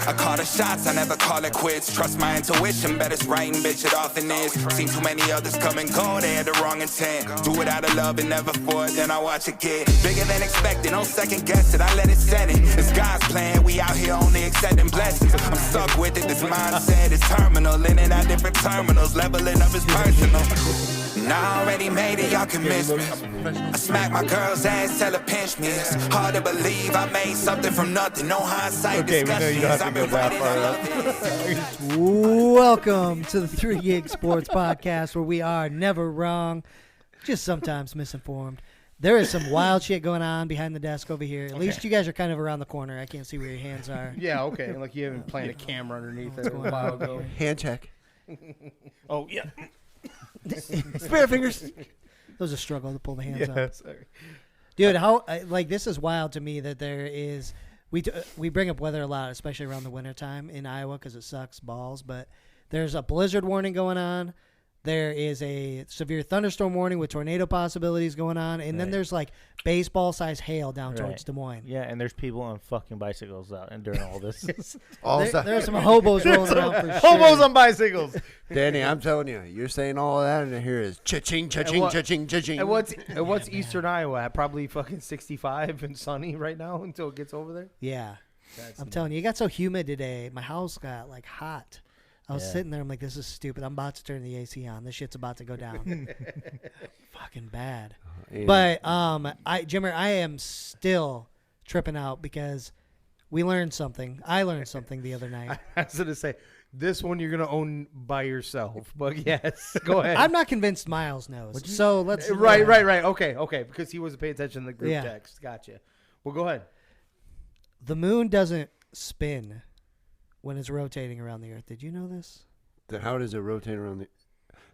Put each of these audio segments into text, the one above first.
I call the shots, I never call it quits. Trust my intuition, bet it's right and bitch, it often is. Seen too many others come and go, they had the wrong intent. Do it out of love and never for it, then I watch it get bigger than expected. Don't second guess it, I let it set it. It's God's plan, we out here only accepting blessings. I'm stuck with it, this mindset is terminal. In and out different terminals, leveling up is personal. And I already made it, y'all can miss me. I smack my girl's ass, tell her pinch me. It's hard to believe I made something from nothing. No hindsight discussions, I've been waiting on Welcome to the 3 Gig Sports Podcast, where we are never wrong, just sometimes misinformed. There is some wild shit going on behind the desk over here. At least you guys are kind of around the corner. I can't see where your hands are. Yeah, okay. Like you haven't planted a camera underneath it a while ago. Hand check. Oh, yeah. Spirit fingers. It was a struggle to pull the hands up. Sorry. Dude, this is wild to me that there is we bring up weather a lot, especially around the wintertime in Iowa because it sucks balls, but there's a blizzard warning going on. There is a severe thunderstorm warning with tornado possibilities going on, and then there's like baseball-sized hail down towards Des Moines. Yeah, and there's people on fucking bicycles out and during all this. There's some hobos rolling around for sure. Hobos on bicycles. Danny, I'm telling you, you're saying all of that, and here is cha-ching, cha-ching, cha-ching, cha-ching. And what's Eastern Iowa at? Probably fucking 65 and sunny right now until it gets over there? Yeah. I'm telling you, it got so humid today. My house got like hot. I was sitting there. I'm like, this is stupid. I'm about to turn the AC on. This shit's about to go down. Fucking bad. But Jimmer, I am still tripping out because we learned something. I learned something the other night. I was going to say, this one you're going to own by yourself. But yes, go ahead. I'm not convinced Miles knows. So let's. Right. Okay. Because he wasn't paying attention to the group text. Gotcha. Well, go ahead. The moon doesn't spin when it's rotating around the Earth. Did you know this? How does it rotate around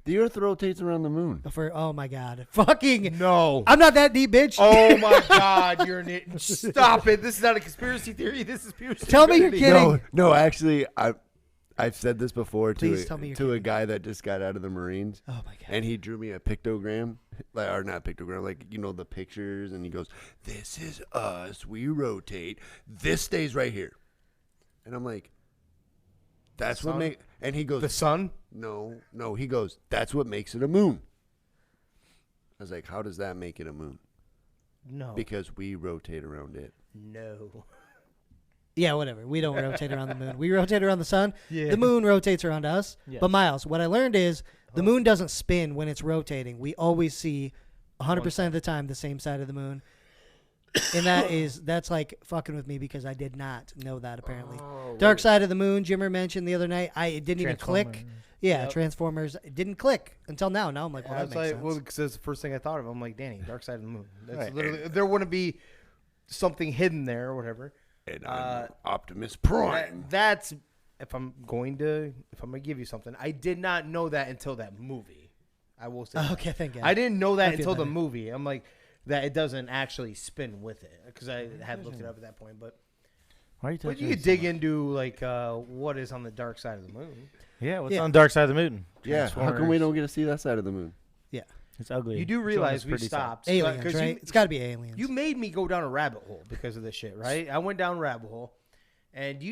the Earth rotates around the moon. Oh, my God. Fucking. No. I'm not that deep, bitch. Oh, my God. You're an idiot. Stop it. This is not a conspiracy theory. This is pure Tell me you're kidding. No, actually, I've said this before to a guy that just got out of the Marines. Oh, my God. And he drew me a pictogram. Or not pictogram, like, the pictures. And he goes, this is us. We rotate. This stays right here. And I'm like, that's what makes. And he goes, the sun? No. He goes, that's what makes it a moon. I was like, how does that make it a moon? No. Because we rotate around it. No. Yeah, whatever. We don't rotate around the moon. We rotate around the sun. Yeah. The moon rotates around us. Yes. But Miles, what I learned is the moon doesn't spin when it's rotating. We always see 100% of the time the same side of the moon. And that's like fucking with me because I did not know that apparently. Dark Side of the Moon, Jimmer mentioned the other night. It didn't even click. Yeah, yep. Transformers. It didn't click until now. Now I'm like, well, that makes sense. Well, because that's the first thing I thought of. I'm like, Danny, Dark Side of the Moon. That's literally, there wouldn't be something hidden there or whatever. And I'm Optimus Prime. That's if I'm gonna give you something. I did not know that until that movie. I will say. Okay, thank you. I didn't know that until the movie. I'm like, that it doesn't actually spin with it because I had looked it up at that point. But why are you you could dig into like what is on the dark side of the moon. Yeah, what's on the dark side of the moon? Yeah, how come we don't get to see that side of the moon? Yeah, it's ugly. You do realize we stopped. Aliens, right? It's got to be aliens. You made me go down a rabbit hole because of this shit, right? I went down a rabbit hole, and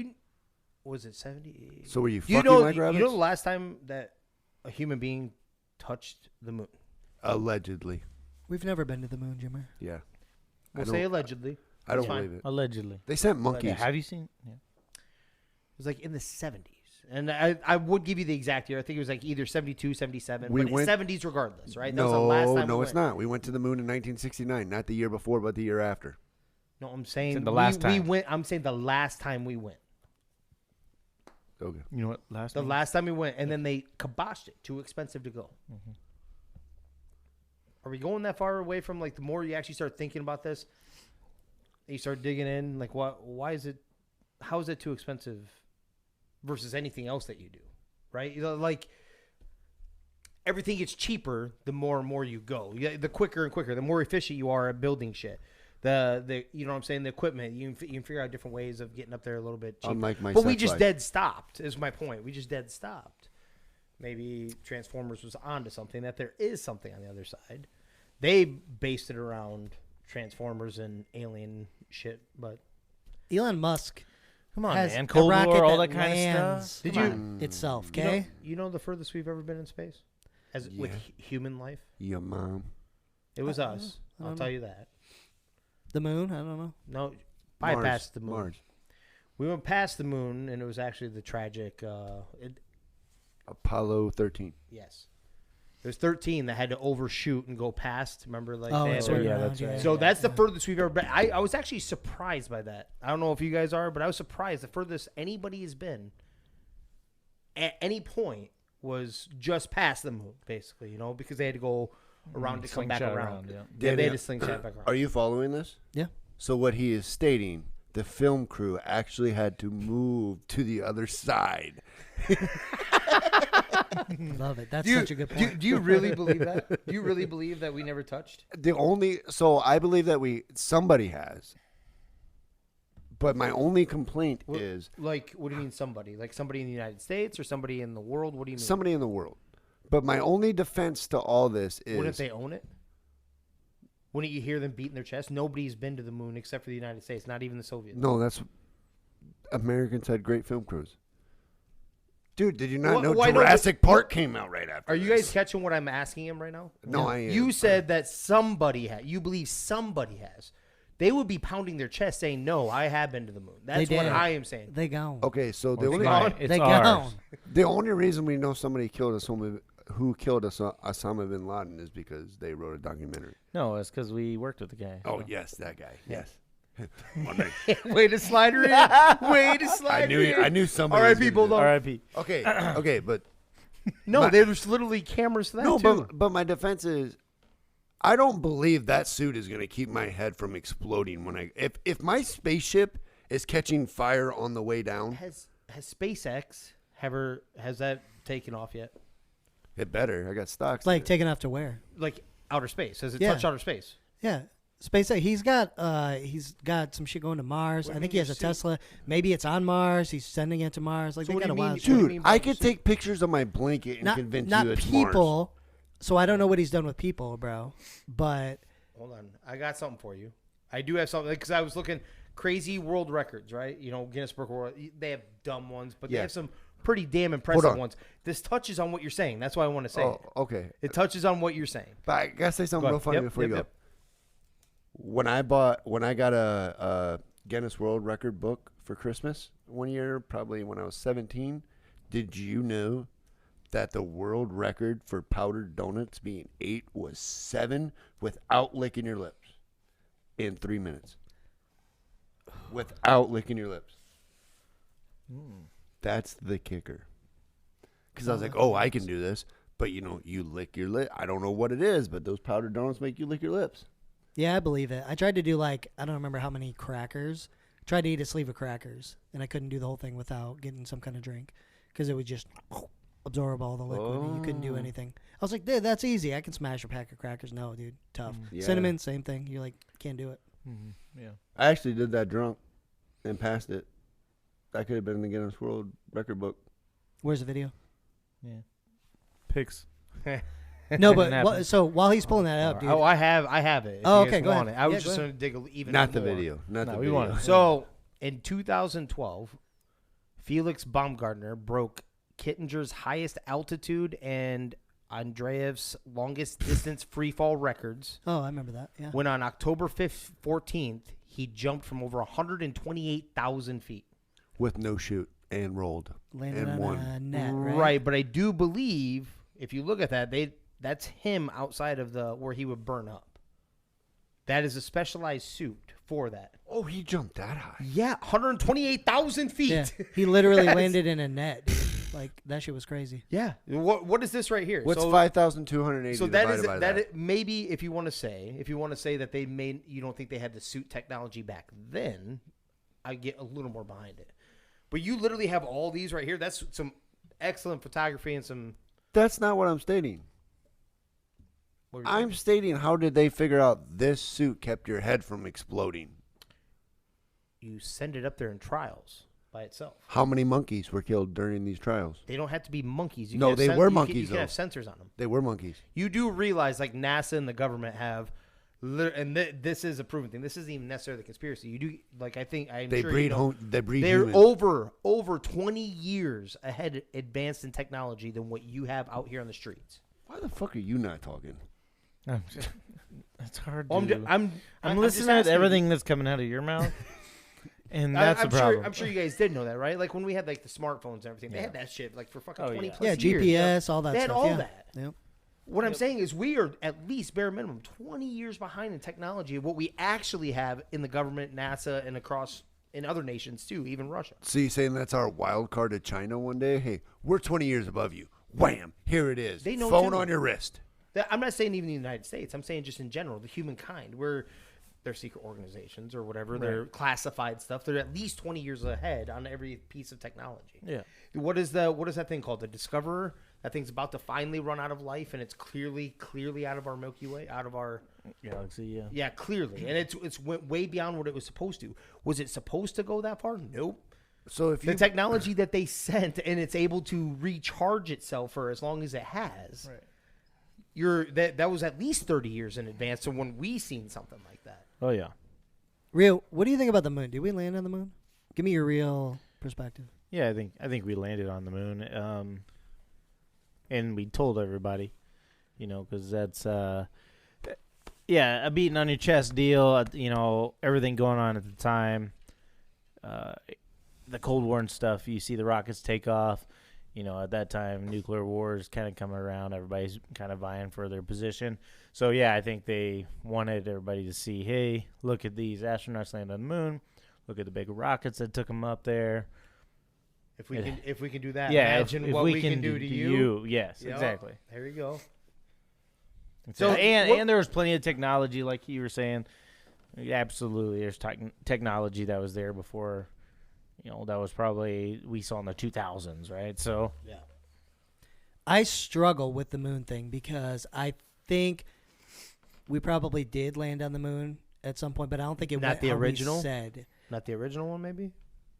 was it 70? So were you fucking like rabbits? You know the last time that a human being touched the moon? Allegedly. We've never been to the moon, Jimmer. Yeah. We'll say allegedly. I don't believe it. Allegedly. They sent monkeys. Have you seen? Yeah. It was like in the 70s. And I would give you the exact year. I think it was like either 72, 77. But 70s regardless, right? That was the last time it's not. We went to the moon in 1969. Not the year before, but the year after. No, I'm saying the last time. we went. I'm saying the last time we went. Okay. You know what? Last time we went. And then they kiboshed it. Too expensive to go. Mm-hmm. Are we going that far away from like the more you actually start thinking about this, and you start digging in, like why is it, how is it too expensive versus anything else that you do, right? Like everything gets cheaper the more and more you go. The quicker and quicker, the more efficient you are at building shit. The you know what I'm saying, the equipment, you can figure out different ways of getting up there a little bit cheaper. Unlike my but we just dead stopped is my point. We just dead stopped. Maybe Transformers was onto something, that there is something on the other side. They based it around Transformers and alien shit, but Elon Musk Come on, has man. a Cold rocket War, all that that kind of lands stuff. Did Come you- on. itself. You know, Okay. you know the furthest we've ever been in space, with human life. Your mom. It was us. I I'll don't tell know. you that. The moon. I don't know. No, Mars. bypassed the moon. Mars. We went past the moon, and it was actually the tragic. Apollo 13. Yes, there's 13 that had to overshoot and go past. Remember, like Oh, they it's had to- right yeah, around, that's right. So that's the furthest we've ever been. I was actually surprised by that. I don't know if you guys are, but I was surprised. The furthest anybody has been at any point was just past the moon, basically. You know, because they had to go around to come back Slingshot around. yeah. Yeah, they had Danny, to slingshot back around. Are you following this? Yeah. So what he is stating, the film crew actually had to move to the other side. Love it. That's such a good point. Do you really believe that? Do you really believe that we never touched? So I believe that somebody has. But my only complaint is Like, what do you mean somebody? Like somebody in the United States or somebody in the world? What do you mean? somebody in the world. But my only defense to all this is Wouldn't they own it? Wouldn't you hear them beating their chest? Nobody's been to the moon except for the United States, not even the Soviets. no, that's Americans had great film crews. Dude, did you not know why don't Jurassic Park came out right after? Are you this? guys catching what I'm asking him right now? No, I am. You said that somebody had. You believe somebody has. They would be pounding their chest saying, "No, I have been to the moon." That's They what did. I am saying. They gone. Okay, so the It's only mine. It's They ours. gone. the only reason we know somebody killed who killed Osama bin Laden is because they wrote a documentary. No, it's because we worked with the guy. Oh yes, that guy. Yes. Way to slide her in. Way to slide her in. I knew somebody. All right, was gonna people, do that. R.I.P. Okay, okay, but No, there's literally cameras for that no, too. but my defense is, I don't believe that suit is going to keep my head from exploding when if my spaceship is catching fire on the way down. Has SpaceX has that taken off yet? It better. I got stocks. Like taking off to where? Like outer space? Has it Yeah. touched outer space? Yeah. SpaceX. He's got some shit going to Mars. What do I you think mean he has you a see? Tesla. Maybe it's on Mars. He's sending it to Mars. Like So they what got do a you mean? wild What do you shit. mean Dude, by I the could suit? take pictures of my blanket and Not convince not you it's people. So I don't know what he's done with people, bro. But Hold on, I got something for you. I do have something because I was looking crazy world records, right? You know, Guinness Book of World. They have dumb ones, but they Yeah. have some pretty damn impressive on. ones. This touches on what you're saying. That's why I want to say Mars. it. Oh, okay. It touches on what you're saying. But I gotta say something Go real ahead. funny Yep, before yep, you go. yep. When I got a Guinness World Record book for Christmas one year, probably when I was 17, did you know that the world record for powdered donuts being 8 was 7 without licking your lips in 3 minutes? Without licking your lips. That's the kicker. Because I was like, oh, I can do this. But, you lick your lip. I don't know what it is, but those powdered donuts make you lick your lips. yeah, I believe it. I tried to do I don't remember how many crackers. Tried to eat a sleeve of crackers, and I couldn't do the whole thing without getting some kind of drink because it would just absorb all the liquid and you couldn't do anything. I was like, dude, that's easy. I can smash a pack of crackers. No, dude, tough. Yeah. Cinnamon, same thing. You're like, can't do it. Yeah. I actually did that drunk and passed it. That could have been in the Guinness World Record book. Where's the video? Yeah. Pics. No, Didn't but happen. so while he's pulling that up, dude. Oh, I have it. If Oh, you guys okay, go want ahead. it. I was Yeah, just go going to dig even Not the more. video. Not No, the we video. want it. So, in 2012, Felix Baumgartner broke Kittinger's highest altitude and Andreev's longest distance free fall records Oh, I remember that. Yeah. when on October 14th, he jumped from over 128,000 feet. With no shoot and rolled. Landed and on won. a net, right? Right, but I do believe if you look at that, that's him outside of where he would burn up. That is a specialized suit for that. Oh, he jumped that high. Yeah, 128,000 feet. Yeah. He literally Yes. landed in a net, dude. Like, that shit was crazy. Yeah. What is this right here? What's So- 5,280 So that divided is by that. Maybe if you want to say that they made, you don't think they had the suit technology back then, I get a little more behind it. But you literally have all these right here. That's some excellent photography and some. That's not what I'm stating. What were you I'm saying? stating how did they figure out this suit kept your head from exploding? You send it up there in trials by itself. How many monkeys were killed during these trials? They don't have to be monkeys. You No, can have they were you can- monkeys, You can have though. sensors on them. They were monkeys. You do realize, like NASA and the government have This is a proven thing. This isn't even necessarily the conspiracy. You do like I think I'm They sure breed you know, they breed they're humans. over 20 years ahead advanced in technology than what you have out here on the streets. Why the fuck are you not talking? It's hard. Well, To, I'm I'm just listening to asking you. everything that's coming out of your mouth, and that's I'm the problem. I'm sure you guys did know that, right? Like when we had like the smartphones and everything, they had that shit like for fucking Oh, 20 yeah. plus Yeah, years. GPS, all that They had stuff. all yeah. that. Yep. What I'm saying is we are at least bare minimum 20 years behind in technology of what we actually have in the government, NASA, and across in other nations too, even Russia. So you saying that's our wild card to China one day? Hey, we're 20 years above you. Wham! Here it is. They know Phone too. on your wrist. I'm not saying even the United States. I'm saying just in general, the humankind. They're secret organizations or whatever. They're classified stuff. They're at least 20 years ahead on every piece of technology. Yeah. What is that thing called? The Discoverer? That thing's about to finally run out of life, and it's clearly out of our Milky Way, out of our Galaxy, yeah. yeah, clearly, and it's went way beyond what it was supposed to. Was it supposed to go that far? Nope. So if The you technology that they sent, and it's able to recharge itself for as long as it has. Right. That was at least 30 years in advance to when we seen something like that. Oh yeah. Rio, what do you think about the moon? Did we land on the moon? Give me your real perspective. Yeah, I think we landed on the moon, and we told everybody, because that's a beating on your chest deal. Everything going on at the time, the Cold War and stuff. You see the rockets take off. At that time, nuclear war is kind of coming around. Everybody's kind of vying for their position. So yeah, I think they wanted everybody to see, hey, look at these astronauts land on the moon. Look at the big rockets that took them up there. If we can do that, Yeah, imagine if what we we can do to you. Yes, Yep. exactly. There you go. So So and there was plenty of technology, like you were saying. Absolutely, there's technology that was there before. That was probably we saw in the 2000s, right? So Yeah. I struggle with the moon thing because I think we probably did land on the moon at some point, but I don't think it Not went the how original? we said. Not the original one, maybe.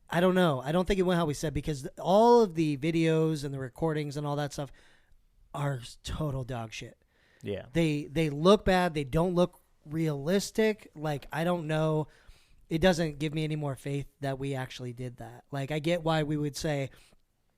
I don't know. I don't think it went how we said because all of the videos and the recordings and all that stuff are total dog shit. yeah, They look bad. They don't look realistic. Like, I don't know. It doesn't give me any more faith that we actually did that. Like, I get why we would say,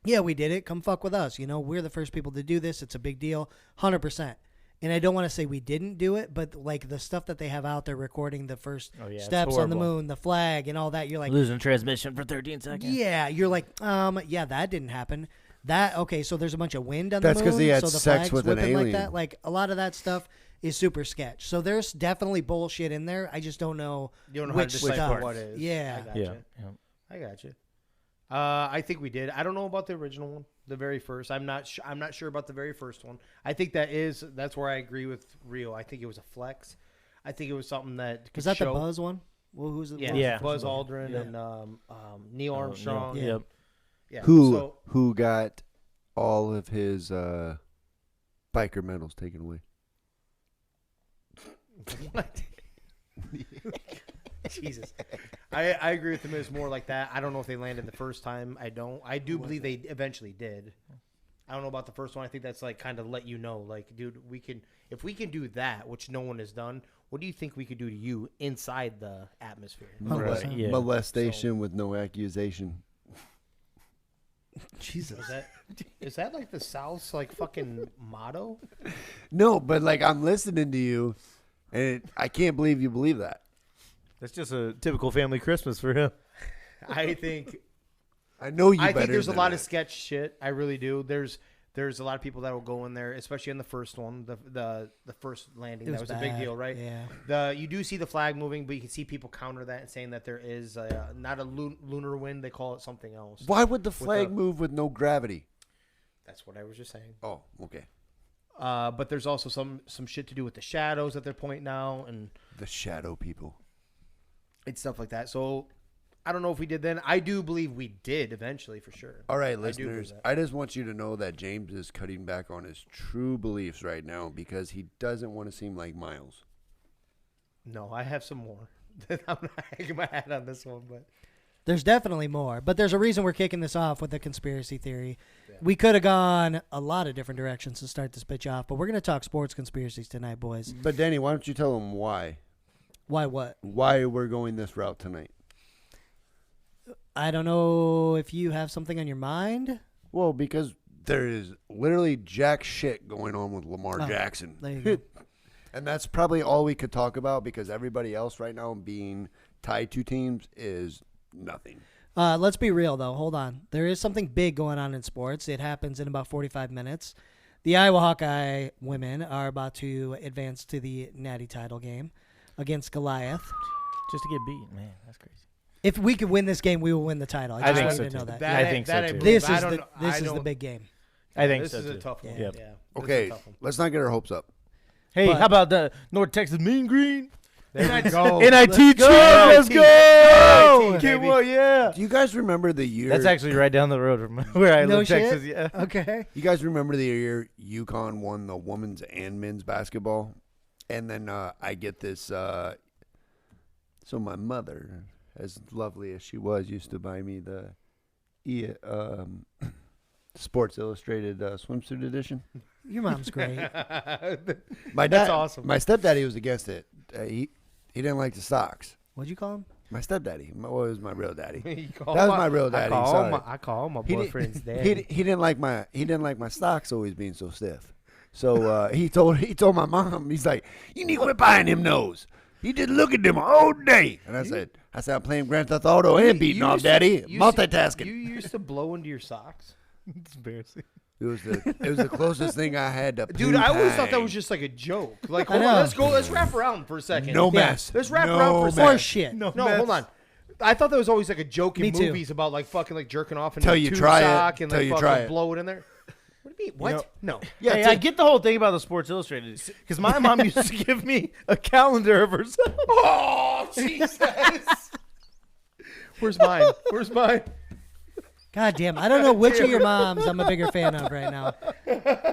yeah, we did it. Come fuck with us. We're the first people to do this. It's a big deal. 100%. And I don't want to say we didn't do it, but like the stuff that they have out there recording the first it's steps on the horrible. moon, the flag and all that, you're like, losing transmission for 13 seconds. yeah, you're like, yeah, that didn't happen. Okay, so there's a bunch of wind on That's the moon. 'cause he had so the sex flag's with an whipping like alien. that. Like a lot of that stuff is super sketch. So there's definitely bullshit in there. I just don't know You don't know how to which decipher stuff. what is. Yeah. I got Yeah, you. yeah. I got you. I think we did. I don't know about the original one, the very first. I'm not sure about the very first one. I think that's where I agree with Rio. I think it was a flex. I think it was something that could Was that show, the Buzz one? Well, who's the Yeah, what was the Yeah. first Buzz one? Aldrin Yeah. and Neil Armstrong. Yeah. Yep. Yeah. who So, got all of his biker medals taken away? what? Jesus. I agree with him. It's more like that. I don't know if they landed the first time. I don't. I do believe they eventually did. I don't know about the first one. I think that's like kind of let you know, like, dude, if we can do that, which no one has done, what do you think we could do to you inside the atmosphere? Right. Yeah. Molestation with no accusation. Jesus. Is that like the South's like fucking motto? No, but like I'm listening to you, and I can't believe you believe that. That's just a typical family Christmas for him. I think I know you. I think better there's a than lot that. of sketch shit. I really do. There's a lot of people that will go in there, especially in the first one, the first landing. It That was a big bad. deal, right? Yeah. You do see the flag moving, but you can see people counter that and saying that there is not a lunar wind. They call it something else. Why would the flag the- move with no gravity? That's what I was just saying. Oh, okay. But there's also some shit to do with the shadows at their point now, and The shadow people. it's stuff like that. So I don't know if we did then. I do believe we did eventually, for sure. All right, I do believe listeners. that. I just want you to know that James is cutting back on his true beliefs right now because he doesn't want to seem like Miles. No, I have some more. I'm not hanging my hat on this one, but There's definitely more, but there's a reason we're kicking this off with a conspiracy theory. Yeah. We could have gone a lot of different directions to start this bitch off, but we're going to talk sports conspiracies tonight, boys. But Danny, why don't you tell them why? Why what? Why we're going this route tonight? I don't know if you have something on your mind. Well, because there is literally jack shit going on with Lamar Jackson. There you go. And that's probably all we could talk about because everybody else right now being tied to teams is nothing. Let's be real, though. Hold on. There is something big going on in sports. It happens in about 45 minutes. The Iowa Hawkeye women are about to advance to the Natty title game against Goliath. Just to get beat, man. That's crazy. If we could win this game, we will win the title. I think just so, wanted to know too. that. I think so, too. This is the big game. I think This so, is too. a tough one. Yep. Yeah. Okay, let's not get our hopes up. Hey, But- how about the North Texas Mean Green? There we go. NIT Let's go. Let's go! NIT, Get baby. one, yeah. Do you guys remember the year? That's actually right down the road from where I No live, shit? Texas. Yeah. Okay. You guys remember the year UConn won the women's and men's basketball? And then I get this. So my mother, as lovely as she was, used to buy me the Sports Illustrated swimsuit edition. Your mom's great. My dad, That's awesome. My stepdaddy was against it. He didn't like the socks. What'd you call him? My stepdaddy was my real daddy. That That was my real daddy. Sorry. I call my He boyfriend's didn't- daddy. He didn't like my socks always being so stiff. So he told my mom, he's like, you need to quit buying him those. He just look at them all day. And I said I'm playing Grand Theft Auto and beating off daddy, multitasking. You used to blow into your socks? It's embarrassing. It was the closest thing I had to Dude, I always thought that poo-time. was just like a joke. Like, I hold on, know. let's wrap around for a second. No Yeah. mess. Let's wrap No around for a mess. second. Horse shit. No, hold on. I thought that was always like a joke in Me too. movies about like fucking like jerking off in Till a you tube try it. sock and Till like you fucking try it. blow it in there. What do you mean? What? No. Yeah, Hey, I get the whole thing about the Sports Illustrated because my mom used to give me a calendar of herself. Oh Jesus! Where's mine? Where's mine? God damn. I don't know which of your moms I'm a bigger fan of right now.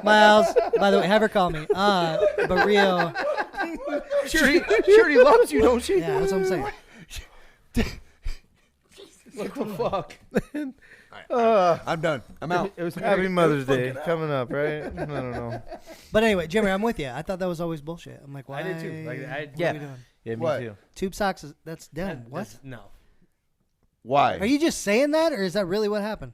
Miles, by the way, have her call me. But real. She already loves you, don't she? Yeah, that's what I'm saying. What the fuck? I'm done. I'm out. It was Happy Mother's Day coming up, right? I don't know. But anyway, Jimmy, I'm with you. I thought that was always bullshit. I'm like, why? I did too. Like, what are we yeah. doing? Yeah, me What? too. Tube socks, that's dumb. What? No. Why? Are you just saying that, or is that really what happened?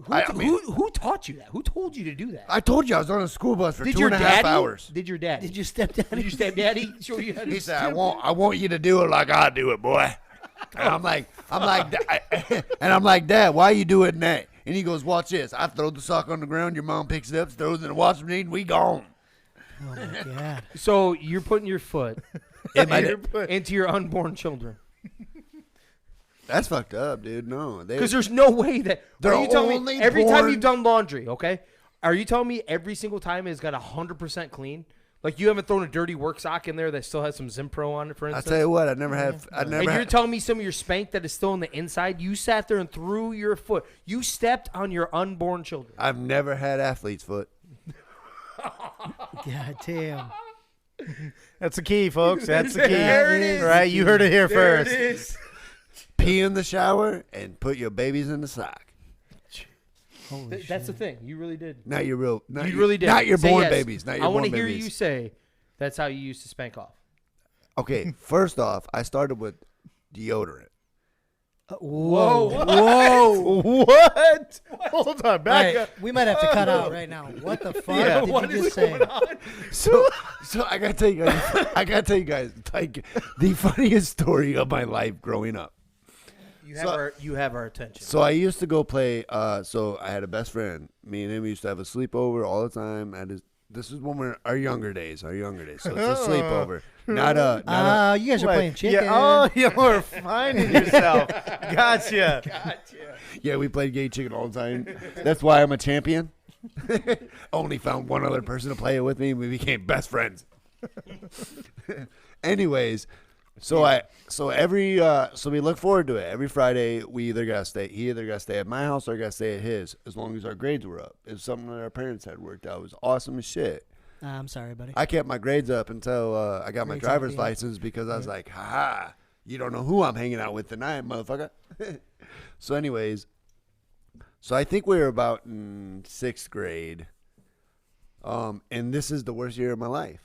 Who taught you that? Who told you to do that? I told you I was on a school bus for Did 2.5 your daddy? hours. Did your daddy? Did your stepdad? Did your stepdaddy show you how to He do said, it? I want you to do it like I do it, boy. And I'm like, Dad, why you doing that? And he goes, watch this. I throw the sock on the ground. Your mom picks it up, throws it in the washing machine, and we gone. Oh my god. So you're putting your foot into your unborn children. That's fucked up, dude. No, Because there's no way that. They're Are you telling only me every time born- you've done laundry, okay? Are you telling me every single time it's got 100% clean? Like you haven't thrown a dirty work sock in there that still has some Zimpro on it, for I instance? tell you what, I never have. I and never. you're Have, telling me some of your spank that is still on the inside? You sat there and threw your foot. You stepped on your unborn children. I've never had athlete's foot. God damn. That's the key, folks. That's the key. There it is. Right? You heard it here There first. it is. Pee in the shower and put your babies in the sock. Holy shit. That's the thing. You really did. Not your real. Not You your, really did. Not your Say born yes. babies. Not your I born want to hear babies. you say that's how you used to spank off. Okay, first off, I started with deodorant. Whoa. What? Hold on. Back Right, up. we might have to cut out right now. What the fuck Yeah, did what you is just say? going on? So I gotta tell you guys, like the funniest story of my life growing up. You have our attention. So I used to go play. So I had a best friend. Me and him used to have a sleepover all the time. This is when we're our younger days. So it's a sleepover, not a. You guys are Wait, playing chicken. Yeah, oh, you're finding yourself. Gotcha. Yeah, we played gay chicken all the time. That's why I'm a champion. Only found one other person to play it with me, and we became best friends. Anyways, so we look forward to it. Every Friday, he either got to stay at my house or got to stay at his, as long as our grades were up. It was something that our parents had worked out. It was awesome as shit. I'm sorry, buddy. I kept my grades up until I got my Grades up, driver's yeah. license because I was like, ha, You don't know who I'm hanging out with tonight, motherfucker. So anyways, so I think we were about in 6th grade. And this is the worst year of my life.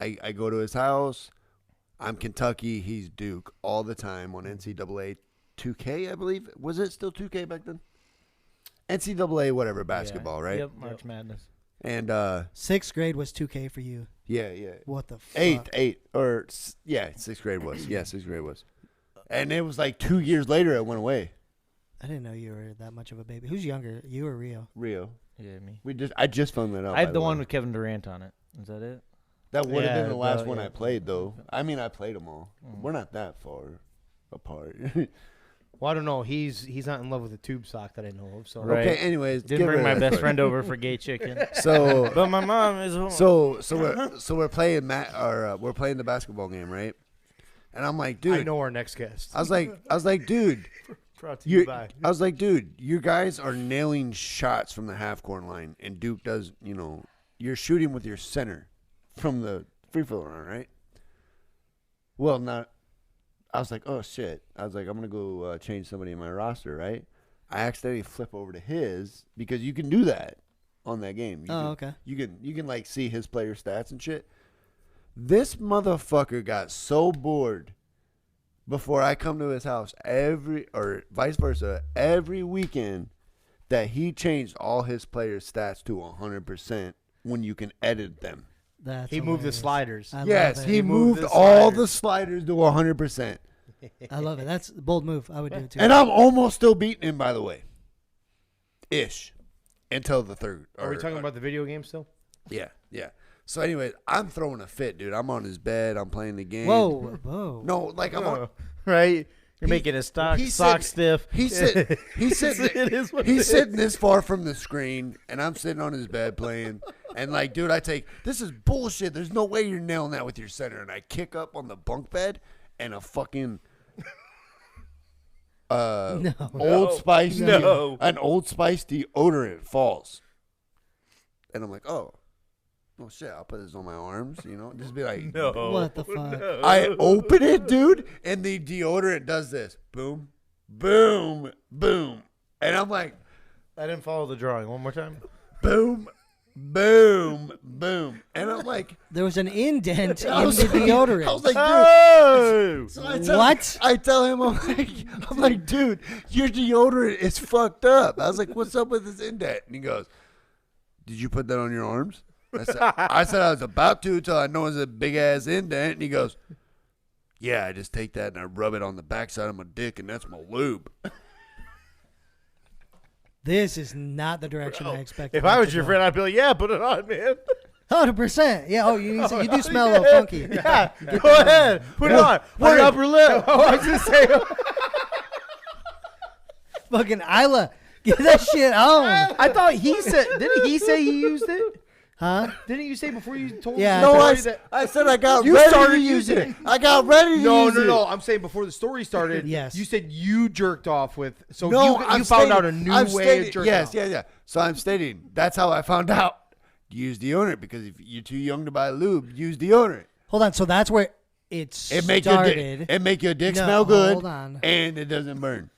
I go to his house. I'm Kentucky. He's Duke all the time on NCAA 2K, I believe. Was it still 2K back then? NCAA whatever basketball, right? Yep, March Madness. And 6th grade was 2K for you. yeah. What the fuck? 6th grade was. Yeah, 6th grade was. And it was like 2 years later it went away. I didn't know you were that much of a baby. Who's younger, you or Rio? Rio. Yeah, me. I just found that out. I had the way. one with Kevin Durant on it. Is that it? That would have Yeah, been the last the- one yeah. I played though. I mean, I played them all. We're not that far apart. Well, I don't know. He's not in love with the tube sock that I know of. So Right. Okay, anyways, Didn't get bring rid my of that best story. friend over for gay chicken. So But my mom is home. so we're playing we're playing the basketball game, right? And I'm like, dude, I know our next guest. I was like, dude, Brought to you you by. I was like, dude, you guys are nailing shots from the half court line, and Duke does, you're shooting with your center from the free throw line, right? Well, not. I was like, oh shit. I was like, I'm gonna go change somebody in my roster, right? I accidentally flip over to his because you can do that on that game. Okay. You can like see his player stats and shit. This motherfucker got so bored before I come to his house or vice versa every weekend that he changed all his players' stats to 100% when you can edit them. That's He moved the hilarious. sliders. I love Yes, it. he moved moved the all sliders. the sliders to 100%. I love it. That's a bold move. I would do it too. And I'm almost still beating him, by the way. Ish. Until the third. Are we talking about the video game still? Yeah. So anyways, I'm throwing a fit, dude. I'm on his bed. I'm playing the game. Whoa. No, like I'm on. right? You're making his sock stiff. He's sitting. He's sitting. It is what it He's is. sitting this far from the screen, and I'm sitting on his bed playing. And like, dude, this is bullshit. There's no way you're nailing that with your center. And I kick up on the bunk bed, and a fucking Old Spice, No. an Old Spice deodorant falls. And I'm like, oh shit, I'll put this on my arms, just be like, No. What the fuck? I open it, dude, and the deodorant does this. Boom, boom, boom. And I'm like, I didn't follow the drawing. One more time. boom, boom, boom. And I'm like, There was an indent in I the was like, deodorant. I was like, dude. Oh! So I tell, What? I tell him, I'm like, dude, your deodorant is fucked up. I was like, what's up with this indent? And he goes, did you put that on your arms? I said I was about to until I know it's a big ass indent. And he goes, yeah, I just take that and I rub it on the backside of my dick, and that's my lube. This is not the direction I expected. If I was your friend, I'd be like, yeah, put it on, man. 100%. Yeah. Oh, you do smell a little funky. Yeah, go ahead. Put it on. On your upper lip. I was gonna say. Fucking Isla, get that shit on. I thought he said. Didn't he say he used it? Huh? Didn't you say before you told Yeah, the No, story I that? said I got You ready started to use using it. I got ready to No, use it. no. I'm saying before the story started. Yes. You said you jerked off with. So No, you I'm found out stating- a new I'm way stating- of jerking yes, off. yeah. So I'm stating that's how I found out. Use deodorant, because if you're too young to buy lube, use deodorant. Hold on. So that's where it It make your started. dick No, smell good. hold on. And it doesn't burn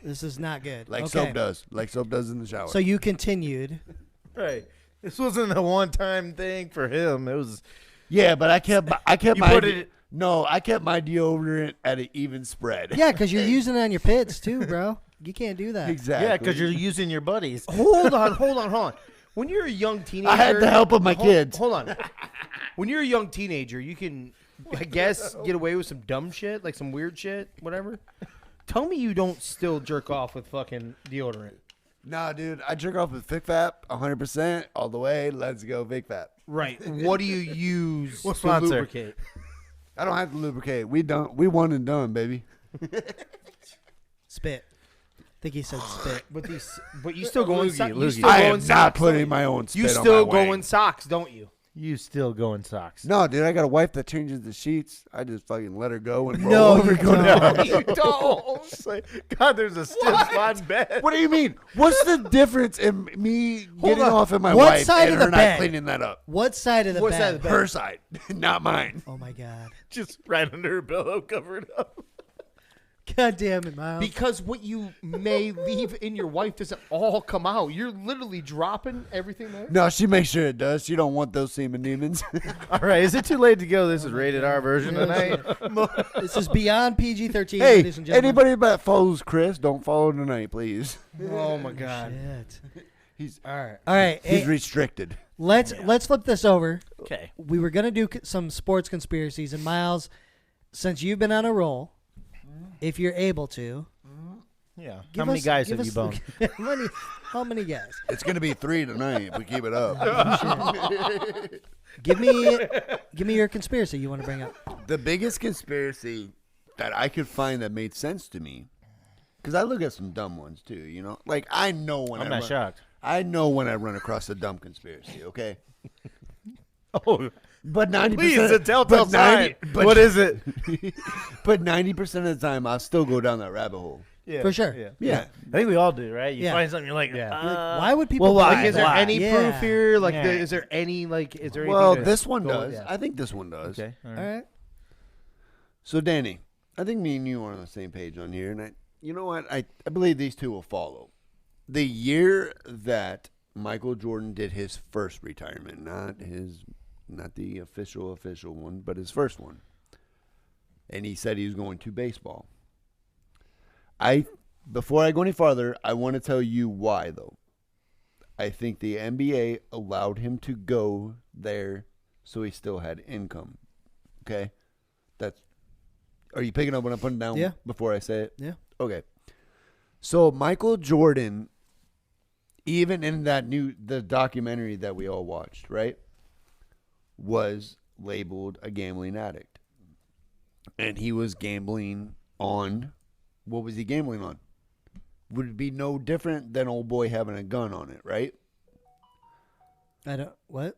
This is not good. like Okay. soap does. Like soap does in the shower. So you continued. Right. This wasn't a one-time thing for him. It was. yeah, but I kept You my put it- I kept my deodorant at an even spread. Yeah, because you're using it on your pits too, bro. You can't do that. exactly. Yeah, because you're using your buddies. Hold on. When you're a young teenager, I had the help of my kids. Hold on. When you're a young teenager, you can, I guess, get away with some dumb shit, like some weird shit, whatever. Tell me you don't still jerk off with fucking deodorant. Nah, dude, I jerk off with Vic Fap 100% all the way. Let's go, Vic Fap. Right. What do you use What to sponsor? lubricate? I don't have to lubricate. We one and done, baby. Spit. I think he said spit. But you still go in Loogie, socks. You loogie. still I go am in not socks. putting my own spit You on still my go wang. in socks, don't you? You still go in socks. No, dude, I got a wife that changes the sheets. I just fucking let her go and roll No, over. you Go down. You don't. It's like, God, there's a stiff spot in bed. What do you mean? What's the difference in me getting on. off of my What wife side and of her the not bed? cleaning that up? What side of the What bed? side of the bed? Her side, not mine. Oh my god. Just right under her pillow, covered up. God damn it, Miles. Because what you may leave in your wife doesn't all come out. You're literally dropping everything there. No, she makes sure it does. She don't want those semen demons. All right, is it too late to go? This is rated R version tonight. This is beyond PG-13, Hey, ladies and gentlemen. anybody that follows Chris, don't follow tonight, please. Oh my God. Shit. He's All right. All right, he's hey, restricted. let's flip this over. Okay. We were gonna do some sports conspiracies, and Miles, since you've been on a roll, if you're able to, Yeah. give How many us- guys give have you us- boned? how many guys? It's gonna be 3 tonight if we keep it up. Give me your conspiracy you want to bring up. The biggest conspiracy that I could find that made sense to me, because I look at some dumb ones too. You know, like I know when I'm I not run, shocked. I know when I run across a dumb conspiracy. Okay. Oh, But 90%. please, a telltale but sign. 90 but- What is it? But 90% of the time, I'll still go down that rabbit hole. Yeah, For sure. Yeah. Yeah. I think we all do, right? You Yeah. find something, you're like, Yeah. You're like, why would people? well, buy why? Like, is there that? any Yeah. proof here? Like, Yeah. is there any like? Is there Well, anything? this one go does. with? Yeah. I think this one does. Okay. All All right. right. So, Danny, I think me and you are on the same page on here, and you know what? I believe these two will follow. The year that Michael Jordan did his first retirement, not the official one, but his first one, and he said he was going to baseball. Before I go any farther, I want to tell you why, though. I think the NBA allowed him to go there so he still had income. Okay? Are you picking up what I'm putting down Yeah. before I say it? Yeah. Okay. So Michael Jordan, even in the documentary that we all watched, right, was labeled a gambling addict. And he was gambling on, what was he gambling on? Would it be no different than old boy having a gun on it, right? What?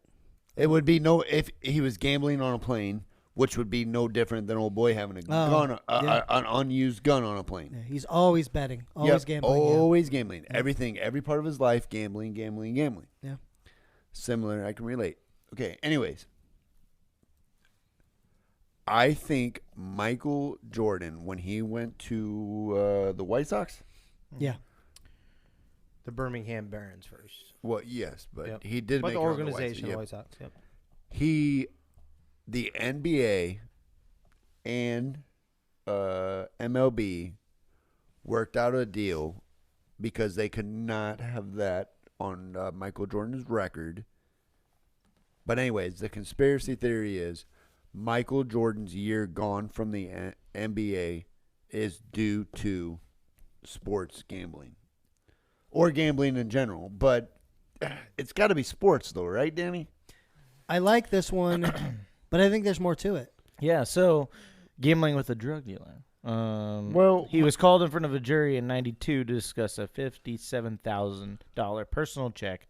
It would be if he was gambling on a plane, which would be no different than old boy having a gun, yeah. an unused gun on a plane. Yeah, he's always betting, always Yep, gambling. always gambling. Everything, every part of his life, gambling. Yeah. Similar, I can relate. Okay, anyways. I think Michael Jordan, when he went to the White Sox, Yeah. The Birmingham Barons first. well, yes, but Yep. he did But make the it on organization, White White Sox. Sox. Yep. The NBA and MLB worked out a deal because they could not have that on Michael Jordan's record. But anyways, the conspiracy theory is Michael Jordan's year gone from the NBA is due to sports gambling or gambling in general. But it's got to be sports though, right, Danny? I like this one, but I think there's more to it. Yeah, so gambling with a drug dealer. Well, he was called in front of a jury in '92 to discuss a $57,000 personal check,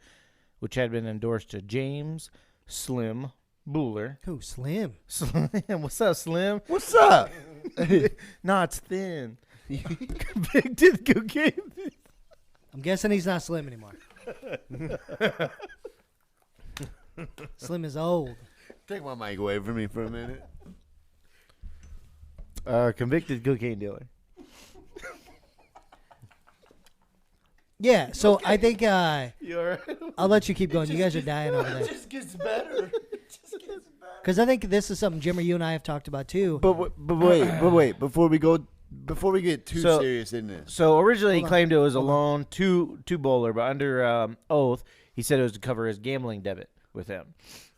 which had been endorsed to James Slim Buller. Who? Slim. Slim, what's up, Slim? What's up? No, it's thin. Convicted cocaine. I'm guessing he's not Slim anymore. Slim is old. Take my mic away from me for a minute. Convicted cocaine dealer. Yeah, so I think You all right? I'll let you keep going. You guys are dying over there. Gets better. Because I think this is something Jimmer, you and I have talked about too. But wait, before we get too So- serious in this. So originally he Hold on. claimed it was a loan to Bowler, but under oath he said it was to cover his gambling debit with him.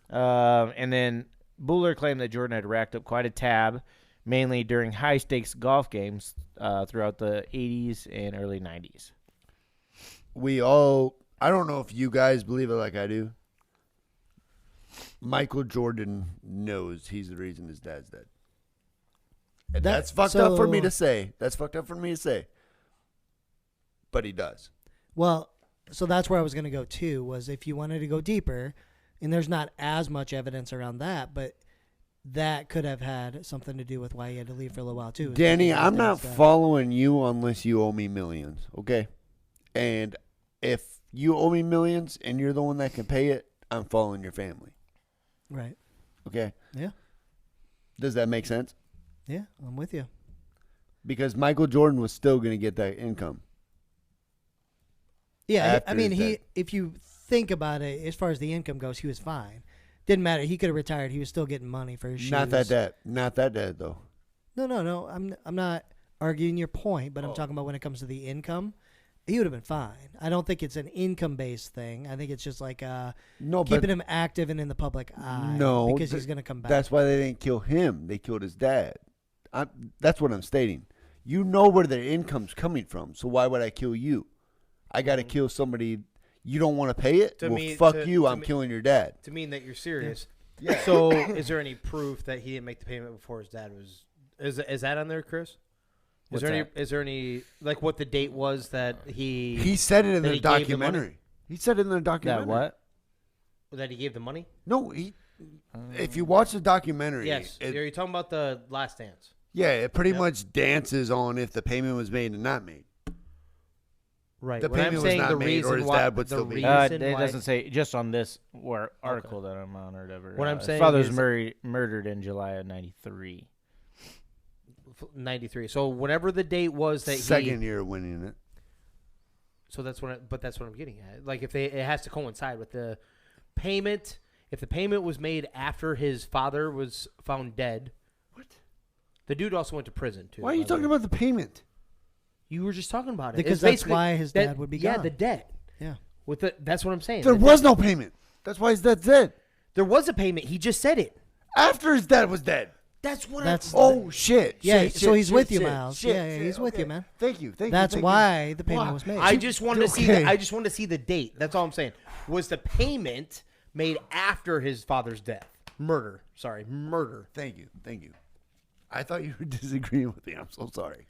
And then Bowler claimed that Jordan had racked up quite a tab, mainly during high-stakes golf games throughout the 80s and early 90s. I don't know if you guys believe it like I do. Michael Jordan knows he's the reason his dad's dead. And that's fucked up for me to say. But he does. Well, so that's where I was going to go too, was if you wanted to go deeper, and there's not as much evidence around that, but that could have had something to do with why he had to leave for a little while too. Danny, I'm not following you unless you owe me millions, okay? And if you owe me millions and you're the one that can pay it, I'm following your family. Right. Okay? Yeah. Does that make sense? Yeah, I'm with you. Because Michael Jordan was still going to get that income. Yeah, After I mean, his death. if you think about it, as far as the income goes, he was fine. Didn't matter. He could have retired. He was still getting money for his shoes. Not that dead, though. No. I'm not arguing your point, but I'm talking about when it comes to the income. He would have been fine. I don't think it's an income-based thing. I think it's just like keeping him active and in the public eye. No, because he's going to come back. That's why they didn't kill him. They killed his dad. That's what I'm stating. You know where their income's coming from, so why would I kill you? I got to kill somebody. You don't want to pay it? Fuck you. I'm killing your dad. To mean that you're serious. Yeah. So, is there any proof that he didn't make the payment before his dad was? Is that on there, Chris? Is there any like what the date was that he? He said it in that the he gave the money? documentary. He said it in the documentary. That what? That he gave the money? No, if you watch the documentary, Yes. You're talking about the Last Dance. Yeah, it pretty much dances on if the payment was made and not made. Right. The When I'm payment was saying not the made, or reason his why dad would the still be. reason It why- doesn't say just on this article that I'm on or whatever. What I'm his saying father was is- murdered in July of '93. 93. So whatever the date was that Second year winning it. So that's what. That's what I'm getting at. Like it has to coincide with the payment. If the payment was made after his father was found dead. What? The dude also went to prison too. Why are you talking about the payment? You were just talking about it. Because It's that's basically why his dad would be Yeah, gone. the debt. Yeah. That's what I'm saying. There was no payment. That's why his dad's dead. There was a payment. He just said it. After his dad was dead. That's what. That's Oh, shit. Yeah, Shit, so shit, he's shit, with you, shit, Miles. shit, Yeah, shit, he's with you, okay. man. Thank you. That's why the payment was made. I just wanted to see. Okay. I just wanted to see the date. That's all I'm saying. Was the payment made after his father's death? Murder. Sorry, murder. Thank you. I thought you were disagreeing with me. I'm so sorry.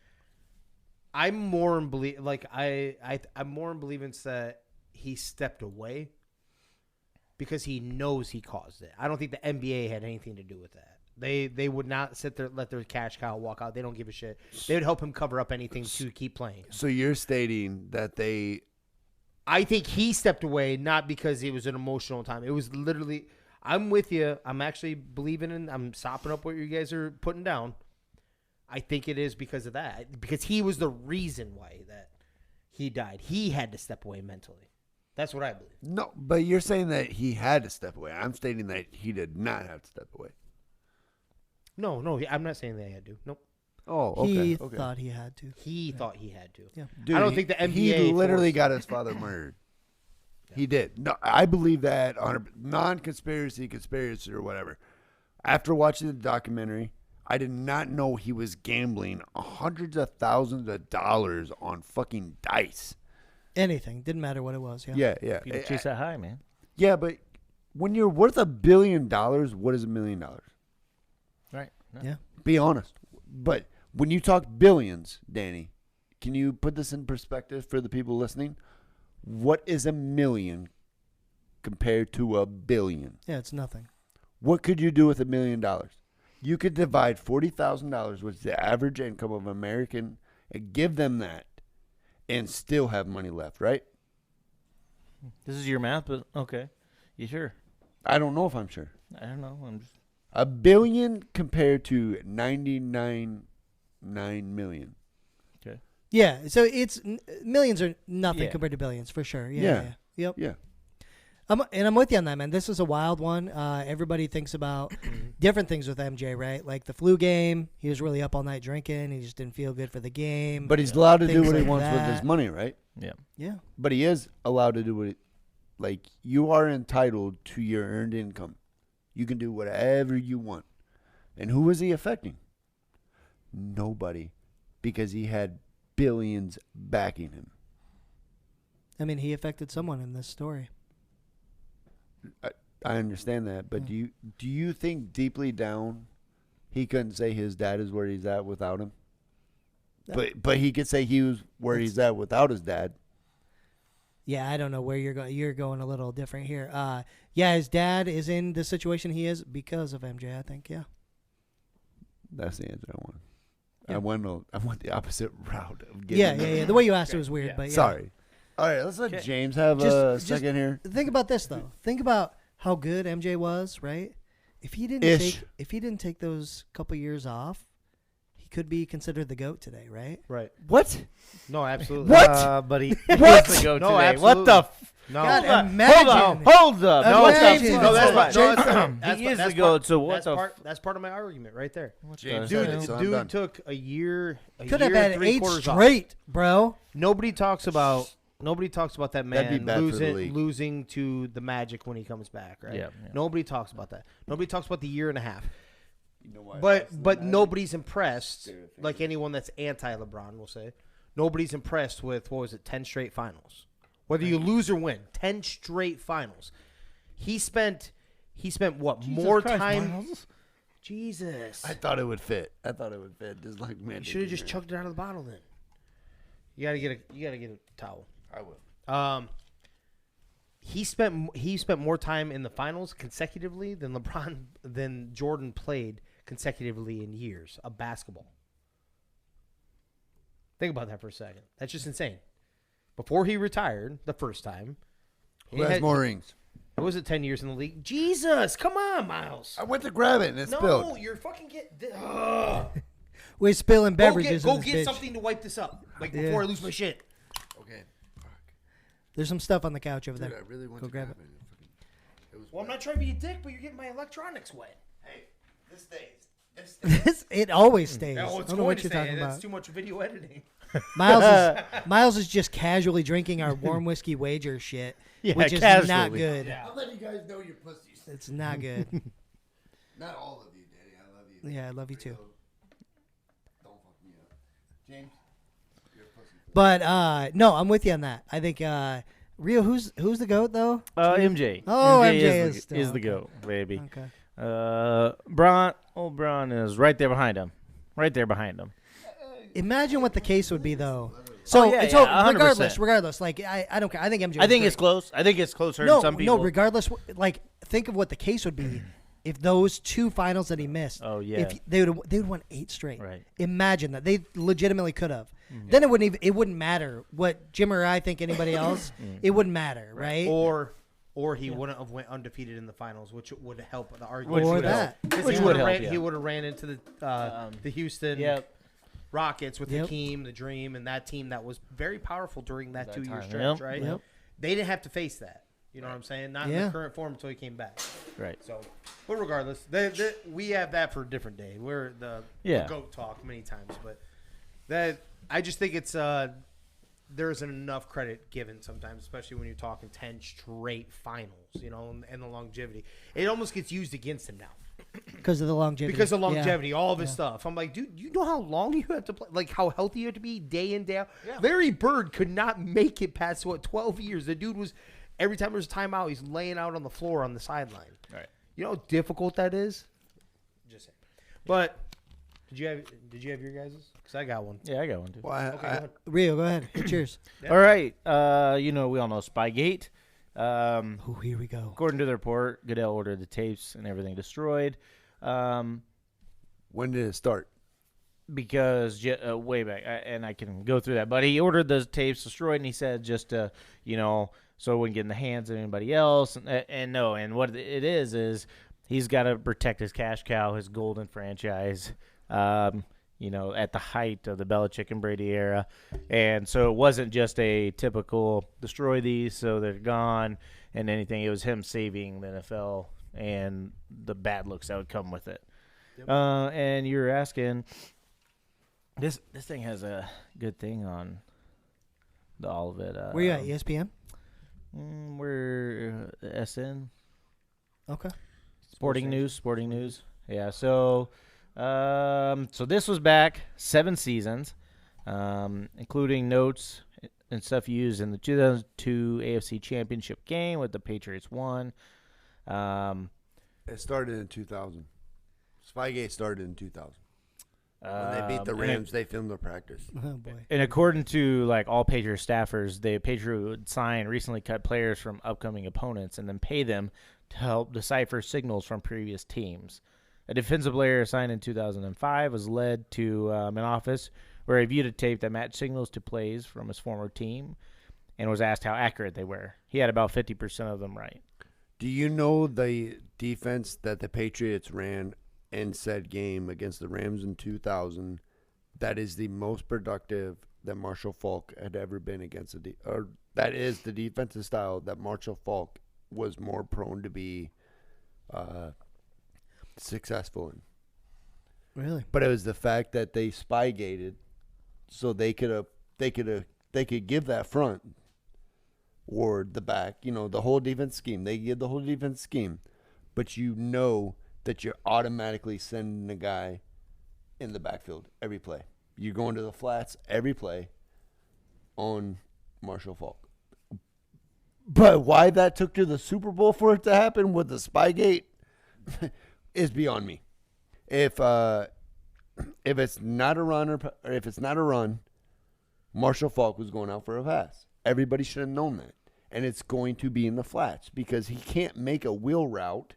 I'm more in believe. Like I'm more in believance that he stepped away because he knows he caused it. I don't think the NBA had anything to do with that. They would not sit there let their cash cow walk out. They don't give a shit. They would help him cover up anything to keep playing. So you're stating that they. I think he stepped away not because it was an emotional time. It was literally. I'm with you. I'm actually believing in. I'm sopping up what you guys are putting down. I think it is because of that. Because he was the reason why that he died. He had to step away mentally. That's what I believe. No, but you're saying that he had to step away. I'm stating that he did not have to step away. No, I'm not saying that he had to. Nope. Oh, okay. He okay. thought he had to. He thought he had to. Yeah. Dude, I don't think the NBA He literally forced- got his father murdered. He did. No, I believe that on non-conspiracy, conspiracy, or whatever. After watching the documentary, I did not know he was gambling hundreds of thousands of dollars on fucking dice. Anything. Didn't matter what it was. Yeah. Yeah. People chase that high, man. Yeah, but when you're worth $1 billion, what is $1 million? Right. No. Yeah. Be honest. But when you talk billions, Danny, can you put this in perspective for the people listening? What is $1 million compared to $1 billion? Yeah, it's nothing. What could you do with $1 million? You could divide $40,000, which is the average income of an American, and give them that, and still have money left, right? This is your math, but okay. You sure? I don't know if I'm sure. I don't know. I'm just. $1 billion compared to 99.9 million. Yeah, so it's millions are nothing Yeah. compared to billions for sure. Yeah. Yeah. Yep. Yeah. I'm with you on that, man. This is a wild one. Everybody thinks about different things with MJ, right? Like the flu game, he was really up all night drinking. He just didn't feel good for the game. But he's allowed to do Things what he like wants with his that. money, right? Yeah. Yeah. But he is allowed to do what like, you are entitled to your earned income. You can do whatever you want. And who was he affecting? Nobody. Because he had billions backing him. I mean, he affected someone in this story. I understand that, but do you think deeply down he couldn't say his dad is where he's at without him? But he could say he was where he's at without his dad. Yeah, I don't know where you're going. You're going a little different here. Yeah, his dad is in the situation he is because of MJ. I think. Yeah. That's the answer I want. Yeah. I want the opposite route of getting. Yeah. The way you asked it was weird, but yeah. Sorry. All right, let's let James have a Just second here. Think about this though. Think about how good MJ was, right? If he didn't take those couple years off, he could be considered the GOAT today, right? Right. What? No, absolutely. What? But he What? is the GOAT No, today. What the? No. God, Hold imagine. up. Hold up. No, What the imagine. fuck? No, that's That's part, part- that's He is that's the GOAT, part- so what that's the part, that's part of my argument right there. James Dude, said it, so I'm Dude done. took a year, Could have had 8 3/4 off. straight, bro. Nobody talks about that That'd be man bad for the league. losing to the Magic when he comes back, right? Yeah. Nobody talks about that. Nobody talks about the year and a half. You know why I But lost the but Magic? nobody's impressed, Favorite thing. like anyone that's anti-LeBron will say. Nobody's impressed with, 10 straight finals. Whether you lose or win, 10 straight finals. He spent what, more time? Jesus. I thought it would fit. Just like man. You should have just chugged it out of the bottle then. You gotta get a towel. I will. He spent more time in the finals consecutively than Jordan played consecutively in years of basketball. Think about that for a second. That's just insane. Before he retired the first time, Who has more rings? What was it, 10 years in the league? Jesus, come on, Miles. I went to grab it and it No, spilled. you're fucking get. We're spilling beverages. Go in get this bitch. something to wipe this up, like Yeah. before I lose my shit. Okay. There's some stuff on the couch over Dude, there. I really want Go to grab grab it. it. It was Well, I'm wet. not trying to be a dick, but you're getting my electronics wet. Hey, this stays. It always stays. I Oh, don't it's know going what to you're stay. talking That's about. too much video editing. Miles is just casually drinking our warm whiskey wager shit, Yeah, which is not casually. good. I'm letting you guys know your pussies. It's not good. Not all of you, Danny. I love you. Yeah, I love you too. Don't fuck me up. James, you're a pussy. But no, I'm with you on that. I think Rio, who's the GOAT though? MJ. Oh, MJ is is the, is still, the okay. GOAT, baby. Okay. Braun is right there behind him. Right there behind him. Imagine what the case would be though. So, yeah, so yeah, 100%. regardless, like I don't care. I think MJ. I think was it's great. close. I think it's closer than some people. No, regardless, like think of what the case would be if those 2 finals that he missed. Oh, yeah. If they would won 8 straight. Right. Imagine that they legitimately could have. Then it wouldn't matter what Jim or I think anybody else. It wouldn't matter, right? Or he wouldn't have went undefeated in the finals, which would help the Or argument. would that. help. Which Which would would have help, yeah. He would have ran into the Houston Yep. Rockets with Yep. Hakeem, the Dream, and that team that was very powerful during that That 2-year time. stretch, Yep. right? Yep. They didn't have to face that. You know what I'm saying? Not in Yeah. the current form until he came back. Right. So, but regardless, we have that for a different day. We're the GOAT talk many times, but that I just think it's there isn't enough credit given sometimes, especially when you're talking 10 straight finals, and the longevity. It almost gets used against him now Because of the longevity. because of Yeah. longevity, all of his stuff. I'm like, dude, you know how long you have to play, like how healthy you have to be day in, day out. Larry Bird could not make it past 12 years. The dude was every time there's a timeout, he's laying out on the floor on the sideline. Right. You know how difficult that is. Just saying. But did you have your guys's? Because I got one. Yeah, I got one too. Well, Okay, go ahead. Rio, go ahead. Cheers. Yeah. All right. We all know Spygate. Oh, here we go. According to the report, Goodell ordered the tapes and everything destroyed. When did it start? Because way back, and I can go through that. But he ordered the tapes destroyed, and he said just to, so it wouldn't get in the hands of anybody else. And what it is he's got to protect his cash cow, his golden franchise, at the height of the Belichick and Brady era. And so it wasn't just a typical destroy these so they're gone and anything. It was him saving the NFL and the bad looks that would come with it. Yep. And you're asking, this thing has a good thing on all of it. Where you at? ESPN? We're SN. Okay. Sporting news. Yeah. So this was back 7 seasons, including notes and stuff used in the 2002 AFC Championship game with the Patriots won. It started in 2000. Spygate started in 2000. When they beat the Rams, they filmed their practice. Oh boy. And according to like all Patriots staffers, the Patriots sign recently cut players from upcoming opponents and then pay them to help decipher signals from previous teams. A defensive player assigned in 2005 was led to an office where he viewed a tape that matched signals to plays from his former team and was asked how accurate they were. He had about 50% of them right. Do you know the defense that the Patriots ran in said game against the Rams in 2000? That is the most productive that Marshall Faulk had ever been against or that is the defensive style that Marshall Faulk was more prone to be successful in. Really? But it was the fact that they spy-gated, so they could give that front or the back, the whole defense scheme. They give the whole defense scheme, but that you're automatically sending a guy in the backfield every play. You're going to the flats every play on Marshall Faulk. But why that took to the Super Bowl for it to happen with the Spygate is beyond me. If it's not a run or if it's not a run, Marshall Faulk was going out for a pass. Everybody should have known that. And it's going to be in the flats because he can't make a wheel route.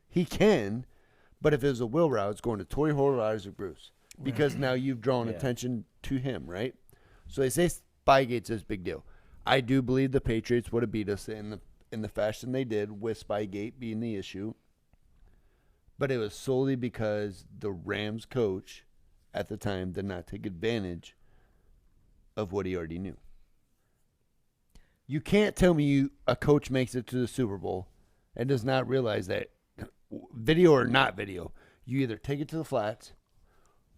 He can, but if it was a wheel route, it's going to Torrey Holt or Isaac Bruce because now you've drawn attention to him, right? So they say Spygate's this big deal. I do believe the Patriots would have beat us in the fashion they did with Spygate being the issue, but it was solely because the Rams coach at the time did not take advantage of what he already knew. You can't tell me a coach makes it to the Super Bowl and does not realize that video or not video, you either take it to the flats,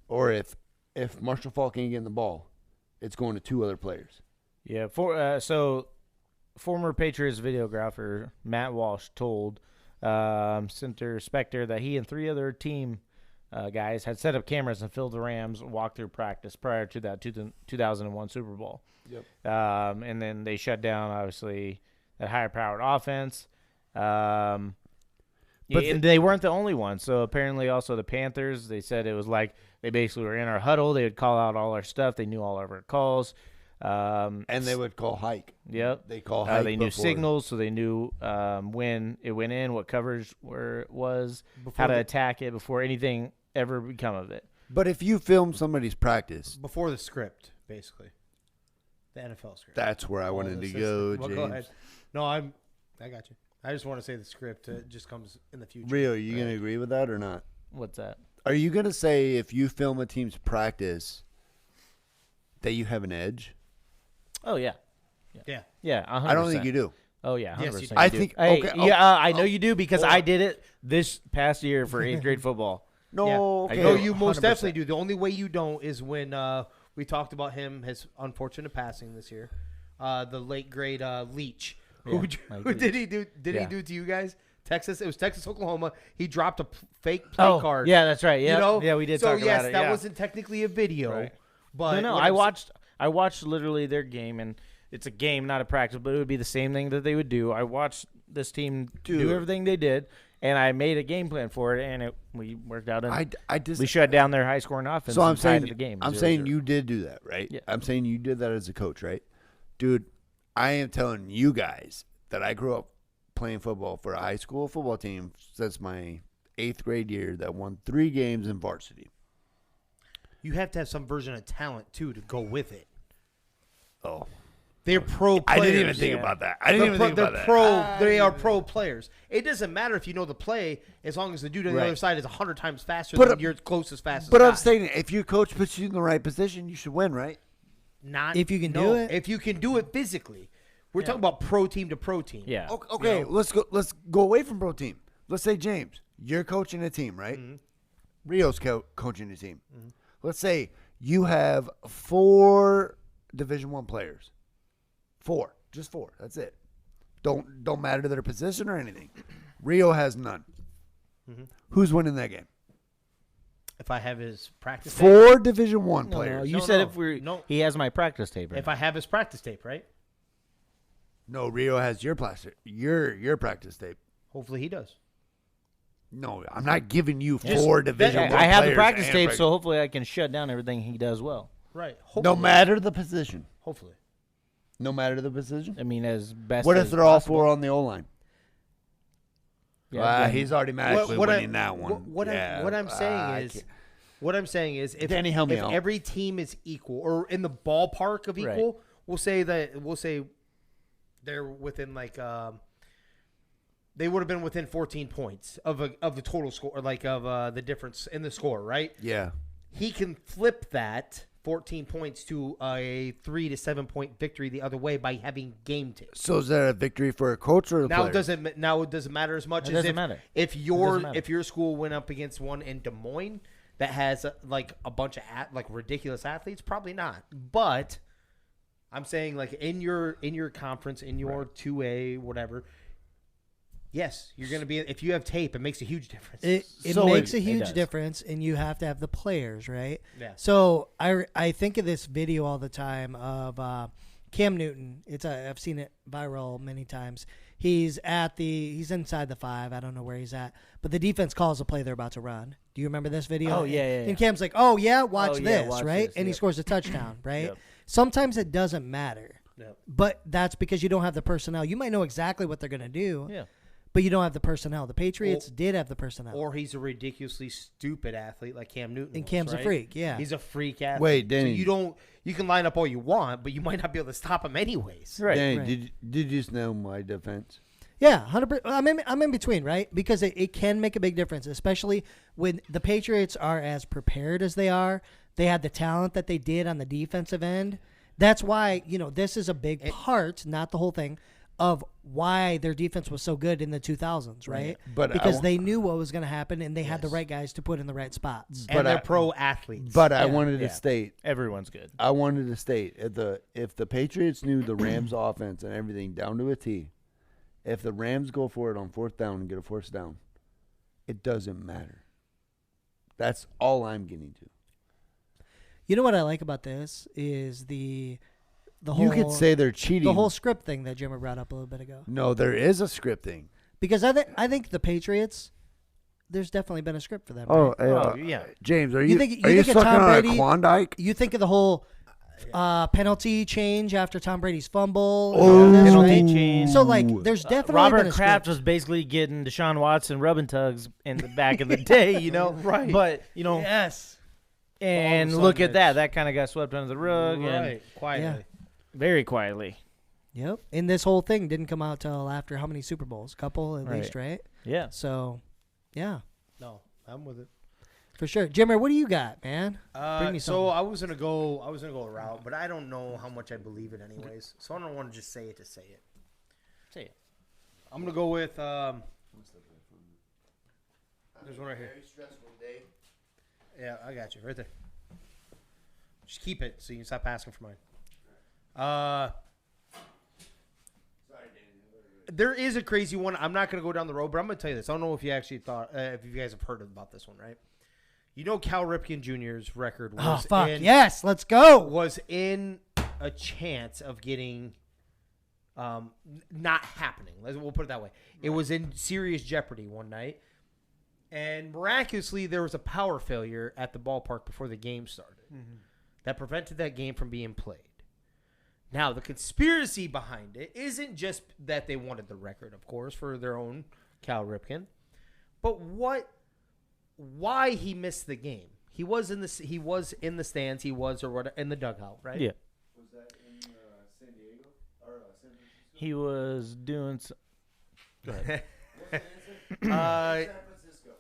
or if Marshall Faulk ain't getting the ball, it's going to two other players. Yeah. So former Patriots videographer Matt Walsh told Center Spectre that he and three other team guys had set up cameras and filmed the Rams walk through practice prior to that 2001 Super Bowl. Yep. And then they shut down, obviously, that higher-powered offense. And they weren't the only ones. So apparently also the Panthers, they said it was like they basically were in our huddle. They would call out all our stuff. They knew all of our calls. And they would call hike. Yep. They call hike. They knew signals, so they knew when it went in, what coverage where it was, how to attack it before anything ever become of it. But if you film somebody's practice, Before the script, basically. The NFL script. that's where I wanted to go, Well, James. go ahead. No, I got you. I just want to say the script just comes in the future. Rio, are you going to agree with that or not? What's that? Are you going to say if you film a team's practice that you have an edge? Oh, yeah. Yeah. Yeah, 100%. I don't think you do. Oh, yeah, 100%. Yes, you do. I do. think Hey, okay. yeah, I know you do because I did it this past year for 8th grade football. No, Yeah. okay. No, you most 100%. definitely do. The only way you don't is when we talked about his unfortunate passing this year. The late great Leach. Yeah, Who did he do? Did he Yeah. do to you guys? Texas. It was Texas, Oklahoma. He dropped a fake play card. Yeah, that's right. Yeah, You know? yeah, we did so talk yes, about it. that yeah. wasn't technically a video. Right. But No, what I watched literally their game, and it's a game, not a practice, but it would be the same thing that they would do. I watched this team do everything they did, and I made a game plan for it, and we worked out. And we shut down their high-scoring offense. So I'm and saying tied the game. I'm 0-0. saying you did do that, right? Yeah. I'm saying you did that as a coach, right? Dude, I am telling you guys that I grew up playing football for a high school football team since my 8th grade year that won 3 games in varsity. You have to have some version of talent too to go with it. Oh. They're pro players. I didn't even think about that. I didn't even think about that. They are pro players. It doesn't matter if you know the play as long as the dude on the Right. other side is 100 times faster But, than your closest fastest But guy. I'm saying if your coach puts you in the right position, you should win, right? Not If you can no, do it. If you can do it physically. We're talking about pro team to pro team. Yeah. Okay, let's go away from pro team. Let's say James, you're coaching a team, right? Mm-hmm. Rio's coaching a team. Mm-hmm. Let's say you have 4 Division I players. 4, just 4. That's it. Don't matter to their position or anything. Rio has none. Mm-hmm. Who's winning that game? If I have his practice tape. 4 Division I No, players. you No, said no. if we're No. he has my practice tape. Right? If I have his practice tape, right? No, Rio has your practice tape. Hopefully he does. No, I'm not giving you 4 Division Yeah, One I have the players practice and tape, reg- so hopefully I can shut down everything he does well. Right. no matter the position. Hopefully. No matter the position. I mean, as best. What as if they're all possible. 4 on the O line? Yeah, then- He's automatically winning that one. What I'm saying is, if Danny, help me if out. every team is equal or in the ballpark of equal, Right. we'll say they're within they would have been within 14 points of the total score, or the difference in the score, right? Yeah. He can flip that 14 points to a 3 to 7 point victory the other way by having game tape. So is that a victory for a coach or a Now player? it doesn't matter as much It as doesn't matter. if doesn't matter. your school went up against one in Des Moines that has a bunch of ridiculous athletes, probably not. But I'm saying in your conference, in your 2A whatever. Yes, you're going to be. If you have tape, it makes a huge difference. It So makes a it huge does. difference, and you have to have the players, right? Yeah. So I think of this video all the time of Cam Newton. I've seen it viral many times. He's inside the 5. I don't know where he's at, but the defense calls a play they're about to run. Do you remember this video? Oh, yeah. And Cam's like, "Oh yeah, watch Oh, yeah, this," watch right? this, And he yep. scores a touchdown, right? Yep. Sometimes it doesn't matter, Yep. but that's because you don't have the personnel. You might know exactly what they're going to do, Yeah. but you don't have the personnel. The Patriots did have the personnel. Or he's a ridiculously stupid athlete like Cam Newton. And was, Cam's a right? freak, yeah. He's a freak athlete. Wait, Danny. So you can line up all you want, but you might not be able to stop him anyways. Right. Danny, Right. did you just know my defense? Yeah, 100%. I'm in between, right? Because it can make a big difference, especially when the Patriots are as prepared as they are. They had the talent that they did on the defensive end. That's why, this is a big part, not the whole thing, of why their defense was so good in the 2000s, right? But because they knew what was going to happen, and they had the right guys to put in the right spots. And But they're I- pro athletes. But I Yeah. wanted to Yeah. state. Everyone's good. I wanted to state if the Patriots knew the Rams' offense and everything down to a T, if the Rams go for it on 4th down and get a 4th down, it doesn't matter. That's all I'm getting to. You know what I like about this is the whole You could say they're cheating. the whole script thing that Jimmer brought up a little bit ago. No, there is a script thing. Because I think the Patriots, there's definitely been a script for them. Oh, right? Yeah. James, are You you think- are you you think of sucking Tom on Brady- a Klondike? You think of the whole penalty change after Tom Brady's fumble. and Oh, all this, penalty right? change. So there's definitely been Robert a Kraft script. was basically getting Deshaun Watson rubbing tugs in the back in the day, Right. But yes. and All of a look sudden at that. That kind of got swept under the rug, and Right. Quietly. very quietly. Yep. And this whole thing didn't come out till after how many Super Bowls? A couple at Right. least, right? Yeah. So, yeah, No, I'm with it. for sure. Jimmer, what do you got, man? Bring me So something. I was gonna go a route, but I don't know how much I believe it anyways. So I don't want to just say it to say it. Say it. I'm gonna go with there's one right here. Yeah, I got you right there. Just keep it so you can stop asking for mine. There is a crazy one. I'm not gonna go down the road, but I'm gonna tell you this. I don't know if you actually thought if you guys have heard about this one, right? You know, Cal Ripken Jr.'s record Oh, was fuck. in, Yes, let's go. was in a chance of getting not happening. We'll put it that way. It was in serious jeopardy one night, and miraculously there was a power failure at the ballpark before the game started that prevented that game from being played. Now, the conspiracy behind it isn't just that they wanted the record, of course, for their own Cal Ripken, but why he missed the game. He was in the stands, he was in the dugout, right? Yeah. Was that in San Diego or San Francisco? He was doing. Go ahead. San Francisco.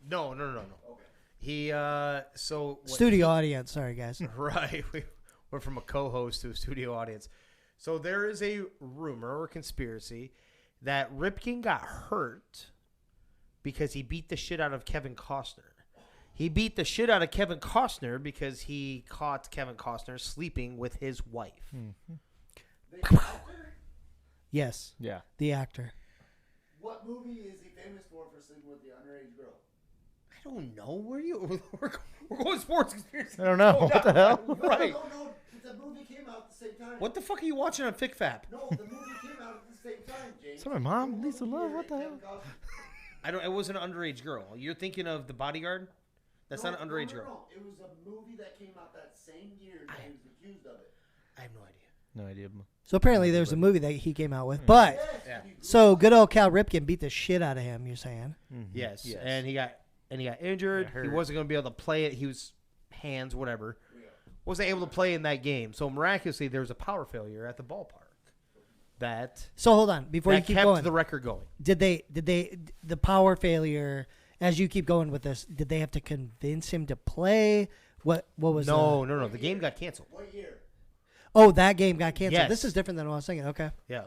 No. Okay. He so what- Studio audience. Sorry, guys. Right. We went from a co-host to a studio audience. So there is a rumor or conspiracy that Ripken got hurt because he beat the shit out of Kevin Costner. He beat the shit out of Kevin Costner because he caught Kevin Costner sleeping with his wife. Yes, Yeah. the actor. What movie is he famous for sleeping with the underage girl? I don't know. Where you? We're going sports conspiracy. I don't know. What the hell? Right. No. The movie came out at the same time. What the fuck are you watching on FickFap? No, the movie came out at the same time, James. So my mom, Lisa Love. What the hell? I don't. It wasn't an underage girl. You're thinking of The Bodyguard. That's not an underage girl. It was a movie that came out that same year that he was accused of it. I have no idea. No idea. So apparently there's a movie that he came out with. But, Yeah. so good old Cal Ripken beat the shit out of him, you're saying? Yes. And he got injured. Got hurt. He wasn't going to be able to play it. He was hands, whatever. Wasn't able to play in that game. So miraculously, there was a power failure at the ballpark. So hold on, before you keep kept going. the record going. Did they the power failure, as you keep going with this, did they have to convince him to play? What was No. The game got canceled. What year? Oh, that game got canceled. Yes. This is different than what I was thinking. Okay. Yeah.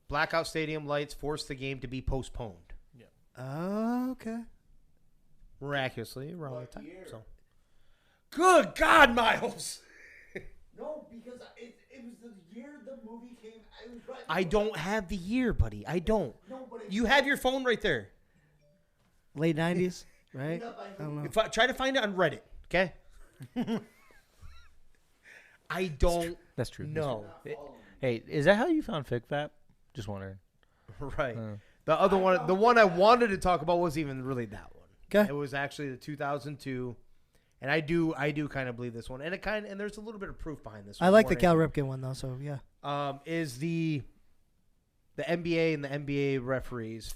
Blackout stadium lights forced the game to be postponed. Oh, okay. Miraculously around the time. So. Good God, Miles! No, because it was the year the movie came. It was right I don't have the year, buddy. I don't. No, but You have your phone right there. Late 90s, right? I don't know. Try to find it on Reddit, okay? I don't That's true. know. Hey, is that how you found FigFap? Just wondering. Right. The other one, the one I wanted to talk about wasn't even really that one. Okay. It was actually the 2002, and I do kind of believe this one, and there's a little bit of proof behind this one. I like the more Cal than Ripken one, though, so yeah. anything. Is the NBA and the NBA referees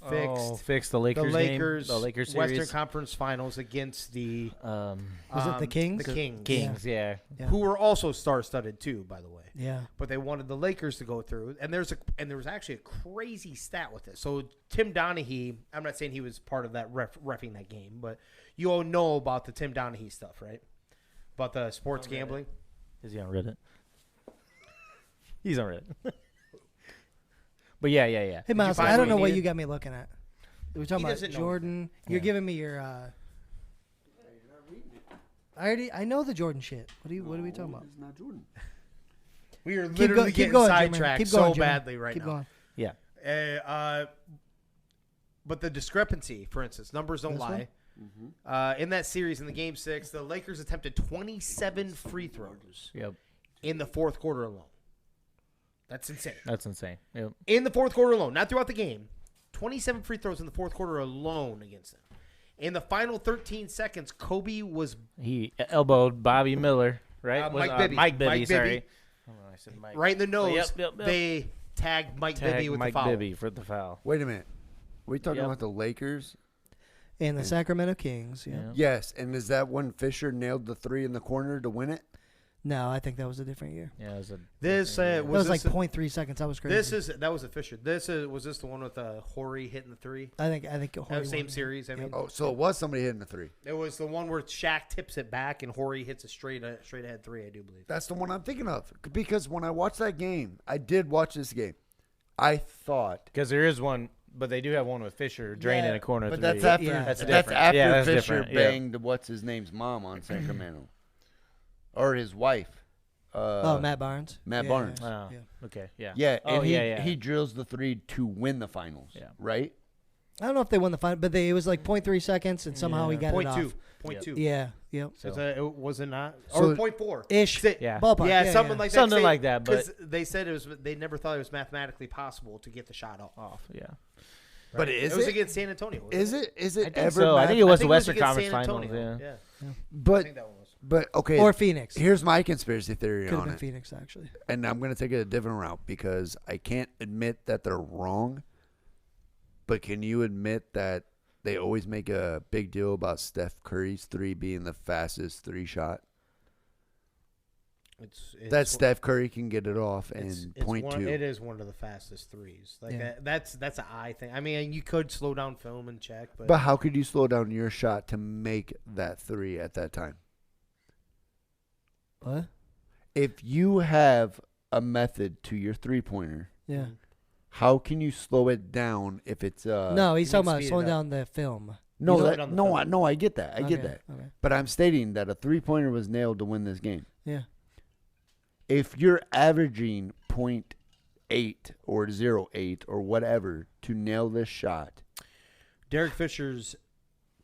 Fixed the Lakers Lakers, game. The Lakers series. Western Conference Finals against the Was it the Kings? The Kings. Kings, yeah. Yeah. Who were also star-studded too, by the way. Yeah. But they wanted the Lakers to go through, and there was actually a crazy stat with it. So Tim Donaghy, I'm not saying he was part of that reffing that game, but you all know about the Tim Donaghy stuff, right? About the sports gambling. Is he on Reddit? He's on Reddit. But yeah. Hey, Miles, find I don't what know you what needed? you got me looking at. We're talking He about doesn't know Jordan. You're giving me your. I know the Jordan shit. What are we talking about? It's not Jordan. We are literally keep getting going, Jimmy. sidetracked Keep so going, Jimmy. badly right Keep now. going. Yeah. But the discrepancy, for instance, numbers don't This lie. In that series, in the Game 6, the Lakers attempted 27 free throws Yep. in the fourth quarter alone. That's insane. That's insane. Yep. In the fourth quarter alone, not throughout the game. 27 free throws in the fourth quarter alone against them. In the final 13 seconds, Kobe was He elbowed Bobby Miller, right? Mike Bibby. Mike Bibby, Mike sorry. Bibby. Oh, I said Mike. right in the nose. Yep. They tagged Mike Tag Bibby with Mike the foul. Bibby for the foul. Wait a minute. We talking Yep. about the Lakers? And the Sacramento Kings. Yeah. Yeah. Yes. And is that when Fisher nailed the three in the corner to win it? No, I think that was a different year. Yeah, it was a This That was like this, 0.3 seconds. That was crazy. that was a Fisher. Was this the one with Horry hitting the three? I think. Same series. I mean, Oh, so it was somebody hitting the three. it was the one where Shaq tips it back and Horry hits a straight ahead three. I do believe. That's the one I'm thinking of. Because when I watched that game, I did watch this game. I thought. because there is one, but they do have one with Fisher draining a corner. But three. that's after, Yeah. That's that's different. after Yeah, that's Fisher different. Yeah. banged what's his name's mom on Sacramento. Or his wife. Matt Barnes. Matt Yeah, Barnes. Oh, Yeah. okay, yeah. Yeah, Oh, and yeah. he drills the three to win the finals. Yeah. Right? I don't know if they won the final, but it was like 0.3 seconds, and somehow he Yeah. got Point it off. two. Point two. Yeah. Yep. So- It was it not? So- Or 0.4 Ish. Yeah. Ballpark. Yeah, something like that. Something like that, but- because they said they never thought it was mathematically possible to get the shot off. Off, yeah. But is it was it? against San Antonio. wasn't Is it? Is it I think ever? so. I think it was the Western against Conference San Finals. Antonio. Yeah. Yeah. I But think that one was. okay. Or Phoenix. Here's my conspiracy theory Could have on been it, Phoenix, actually. and I'm gonna take it a different route because I can't admit that they're wrong. But can you admit that they always make a big deal about Steph Curry's three being the fastest three shot? That Steph Curry can get it off in it's point one, two. It is one of the fastest threes. Like Yeah. that's an eye thing. I mean, you could slow down film and check, but, But how could you slow down your shot to make that three at that time? What? If you have a method to your three-pointer, Yeah. how can you slow it down if it's No, he's you talking can about speed it slowing up. down the film. No, slow that, it on the no, film. I get that. I get Okay, that. Okay. But I'm stating that a three-pointer was nailed to win this game. Yeah. If you're averaging .8 or 0.8 or whatever to nail this shot, Derek Fisher's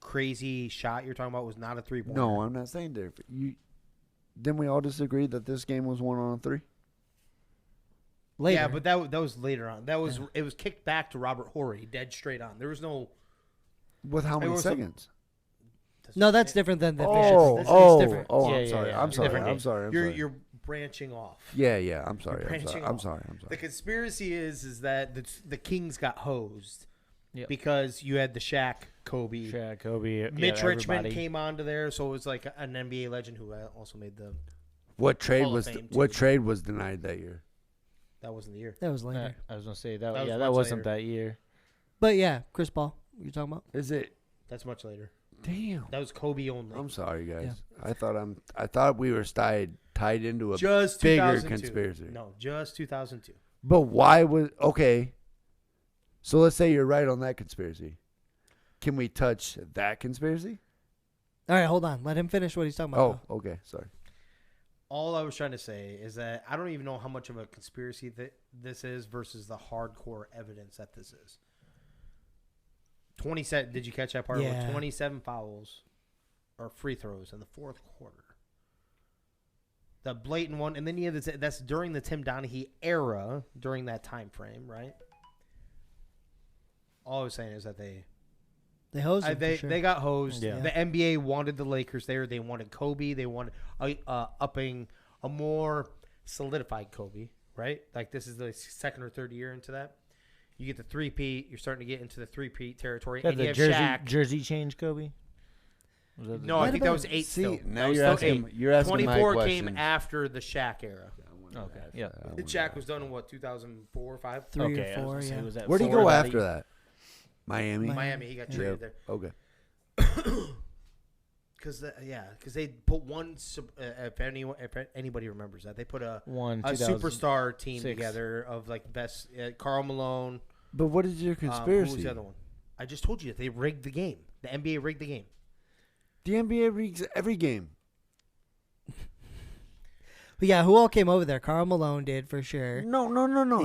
crazy shot you're talking about was not a 3-pointer. no, I'm not saying there. Then we all disagree that this game was 1-on-3. Later. Yeah, but that was later on. That was it was kicked back to Robert Horry, dead straight on. There was no With how many was some- seconds? No, that's different than the Oh, officials. this Oh, is different. oh, Yeah, I'm yeah, sorry. yeah. I'm sorry. Different I'm game. sorry. I'm You're sorry. you're branching off. Yeah. I'm sorry. I'm branching sorry. off. I'm sorry. I'm The sorry. conspiracy is that the Kings got hosed Yep. because you had the Shaq, Kobe, Shaq, Kobe, Mitch Richmond everybody. came onto there, so it was like an NBA legend who also made the. What trade Hall of was Fame, what too. trade was denied that year? That wasn't the year. That was later. I was gonna say that. That was yeah, much that wasn't later. that year. But yeah, Chris Paul. What you talking about? Is it? That's much later. Damn. That was Kobe only. I'm sorry, guys. Yeah. I thought we were tied into a Just bigger 2002. conspiracy. No, just 2002. But why was okay? So let's say you're right on that conspiracy. Can we touch that conspiracy? All right, hold on. Let him finish what he's talking about. Oh, okay. Sorry. All I was trying to say is that I don't even know how much of a conspiracy that this is versus the hardcore evidence that this is. 27. Did you catch that part? Yeah. 27 fouls or free throws in the fourth quarter. The blatant one, and then you have this, that's during the Tim Donaghy era, during that time frame, right? All I was saying is that they They hosed him for sure. they got hosed. Yeah. The NBA wanted the Lakers there. They wanted Kobe. They wanted upping a more solidified Kobe, right? Like this is the second or third year into that. You get the three-peat. You're starting to get into the three-peat territory. That And you the have Shaq. jersey change, Kobe. Was that the- No, I Might think have that was been- 8 See, still. now That was you're still asking. 8. You're asking my 24 questions. came after the Shaq era. Okay. Yeah. The Shaq was done in what, 2004 or 5? 3 okay. or I was 4, gonna say, yeah. was that Where'd he four go that after that? Miami. Miami, he got Yeah. traded there. Okay. Because they put one. If anybody remembers that, they put a superstar team 2006. together of like best Karl Malone. But what is your Who conspiracy? was the other one? I just told you that they rigged the game. The NBA rigged the game. The NBA rigs every game. But yeah, who all came over there? Karl Malone did for sure. No.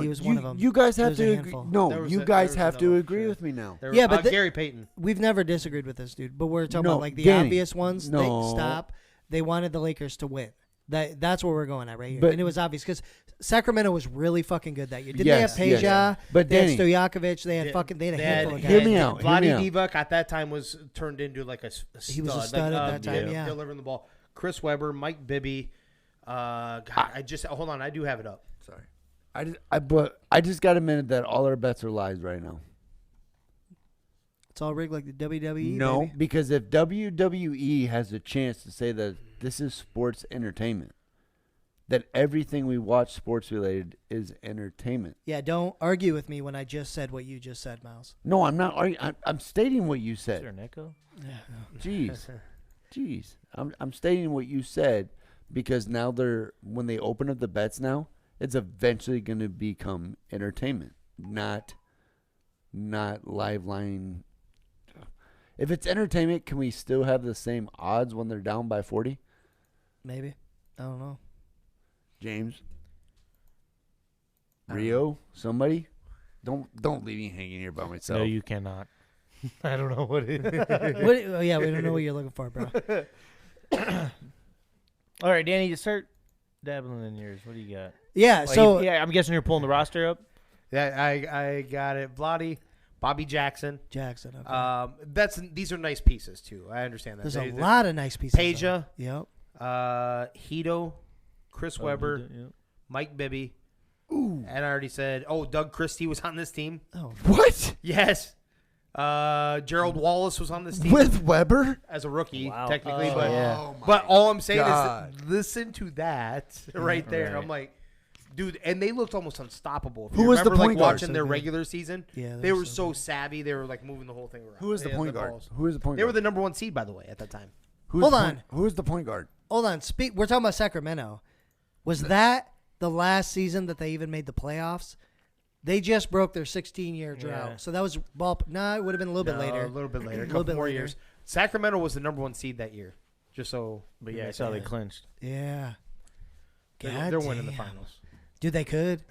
He was you, one of 'em. You guys He have was a to agree. handful. No, There was you a- guys there was have to another, agree sure. with me now. There Yeah, but Gary Payton. We've never disagreed with this dude, but we're talking No, about like the Danny, obvious ones. no. Stop. They wanted the Lakers to win. That's where we're going at right here. But- and it was obvious because Sacramento was really fucking good that year. Didn't Yes, they have Peja? yes. But they Danny- had Stojakovic. They had they had a handful of guys. Hear me out. Vlade Divac at that time was turned into like a stud. He was a stud at that time, yeah. Delivering the ball. Chris Webber, Mike Bibby. God, hold on. I do have it up. Sorry. I just got a minute that all our bets are lies right now. It's all rigged like the WWE. No, baby. because if WWE has a chance to say that this is sports entertainment, that everything we watch sports related is entertainment. Yeah, don't argue with me when I just said what you just said, Miles. No, I'm not. I'm stating what you Is there said. an echo? Jeez. I'm stating what you said because now when they open up the bets now, it's eventually going to become entertainment, not live line. If it's entertainment, can we still have the same odds when they're down by 40? Maybe. I don't know. James, Rio, somebody, don't leave me hanging here by myself. No, you cannot. I don't know what it is. Oh, yeah, we don't know what you're looking for, bro. All right, Danny, to start dabbling in yours. What do you got? Yeah, Like, so yeah, I'm guessing you're pulling the roster up. Yeah, I got it. Vlade, Bobby Jackson. Jackson. Okay. These are nice pieces too. I understand that. There's a lot of nice pieces. Peja, Yep. Hito, Chris Webber, Yep. Mike Bibby. Ooh. And I already said, Doug Christie was on this team. Oh, What? Yes. Gerald Wallace was on this team With Weber? as a rookie, Wow. technically. Oh, but yeah. but all I'm saying God. is listen to that right there. Right. I'm like, dude, and they looked almost unstoppable. If Who you was the remember, point like guard? watching So their good. regular season? Yeah, they were so savvy. They were like moving the whole thing around. Who was the They had point guard? balls. Who was the point They were guard? the number one seed, by the way, at that time. Who was Hold the on. point- Who was the point guard? hold on. We're talking about Sacramento. Was that the last season that they even made the playoffs? They just broke their 16-year drought. Yeah. So that was it would have been a little bit No, later. A little bit later. A A couple little bit more later. years. Sacramento was the number one seed that year. Just so. But yeah, I saw they clinched. Yeah. They're God winning the damn. finals. Dude, they could.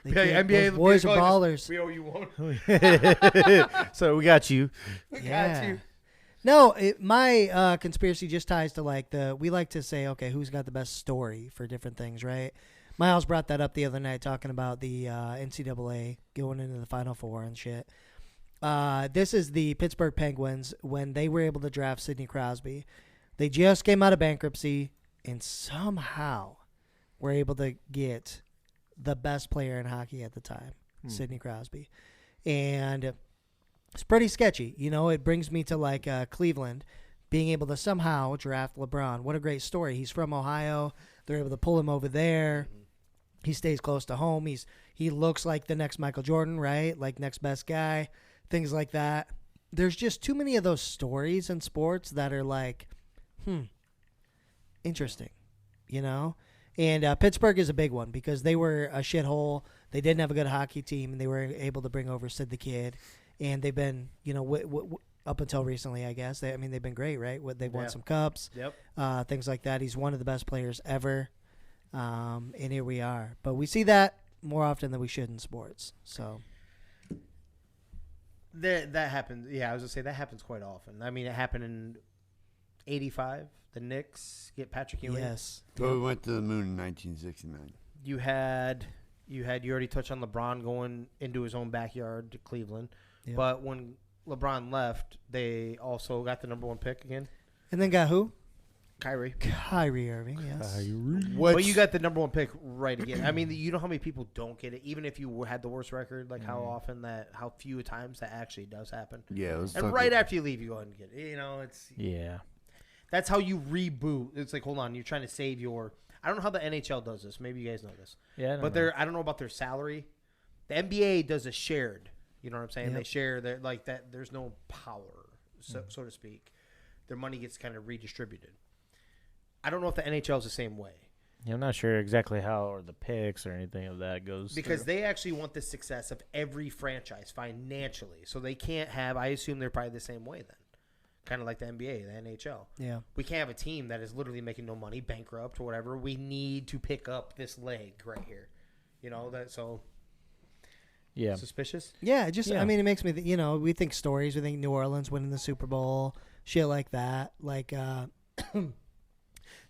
They Yeah, could. NBA Those boys are calling us, ballers. We owe you one. So we got you. Yeah. Got you. No, my conspiracy just ties to like we like to say, okay, who's got the best story for different things, right? Miles brought that up the other night talking about the NCAA going into the Final Four and shit. This is the Pittsburgh Penguins when they were able to draft Sidney Crosby. They just came out of bankruptcy and somehow were able to get the best player in hockey at the time, Sidney Crosby. And it's pretty sketchy. You know, it brings me to like Cleveland being able to somehow draft LeBron. What a great story. He's from Ohio. They're able to pull him over there. He stays close to home. He looks like the next Michael Jordan, right? Like next best guy, things like that. There's just too many of those stories in sports that are like, interesting, you know? And Pittsburgh is a big one because they were a shithole. They didn't have a good hockey team, and they were able to bring over Sid the Kid. And they've been, you know, up until recently, I guess. They've been great, right? They've won some cups, things like that. He's one of the best players ever. And here we are. But we see that more often than we should in sports. So that happens. Yeah, I was going to say that happens quite often. I mean, it happened in 85. The Knicks get Patrick Ewing. yes. So we went to the moon in 1969. You already touched on LeBron going into his own backyard to Cleveland. Yep. But when LeBron left, they also got the number 1 pick again. And then got who? Kyrie. Kyrie Irving, yes. But you got the number 1 pick right again. I mean, you know how many people don't get it, even if you had the worst record. Like how few times that actually does happen. Yeah, it was And right after you leave, you go ahead and get it. You know, that's how you reboot. It's like, hold on, you're trying to save your. I don't know how the NHL does this. Maybe you guys know this. Yeah, I don't know about their salary. The NBA does a shared. You know what I'm saying? Yep. They share their like that. There's no power, so to speak. Their money gets kind of redistributed. I don't know if the NHL is the same way. Yeah, I'm not sure exactly how or the picks or anything of that goes Because through. they actually want the success of every franchise financially. So they can't have, I assume they're probably the same way then. Kind of like the NBA, the NHL. Yeah. We can't have a team that is literally making no money, bankrupt or whatever. We need to pick up this leg right here. You know, Yeah. Suspicious? Yeah, Yeah. I mean, it makes me, we think stories. We think New Orleans winning the Super Bowl, shit like that. Like, I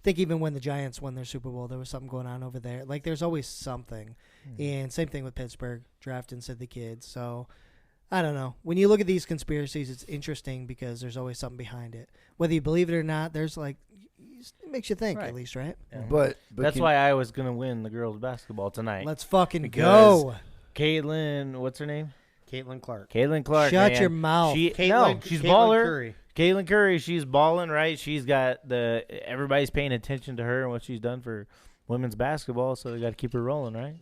think even when the Giants won their Super Bowl, there was something going on over there. Like, there's always something. And same thing with Pittsburgh, drafting Sid the Kid. So, I don't know. When you look at these conspiracies, it's interesting because there's always something behind it. Whether you believe it or not, there's like, it makes you think at least, right? Yeah. But That's why I was going to win the girls' basketball tonight. Let's fucking Because go. Caitlin, what's her name? Caitlin Clark. Caitlin Clark. Shut man. your mouth. She's Caitlin baller. Curry. Caitlin Curry, she's balling, right? She's got everybody's paying attention to her and what she's done for women's basketball, so they got to keep her rolling, right?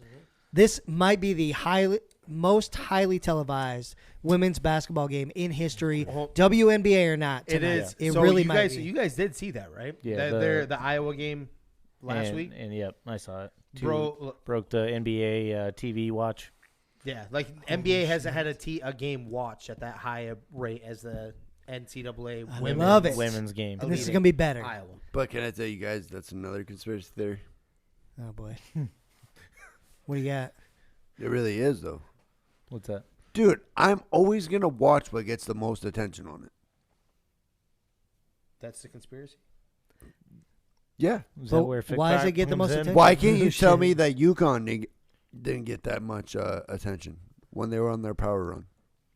This might be the most highly televised women's basketball game in history, WNBA or not. It tonight. is. It So really you might guys, be. You guys did see that, right? Yeah, The Iowa game last week. And yep, I saw it. Broke the NBA TV watch. Yeah, like NBA hasn't had a game watched at that high a rate as the NCAA I women's, love it. Women's game. And this is going to be better. Iowa. But can I tell you guys that's another conspiracy theory? Oh, boy. What do you got? It really is, though. What's that? Dude, I'm always going to watch what gets the most attention on it. That's the conspiracy. Yeah. Is But that where why does TikTok it get the comes most in? attention? Why can't you tell Shit. me that UConn didn't get that much attention when they were on their power run?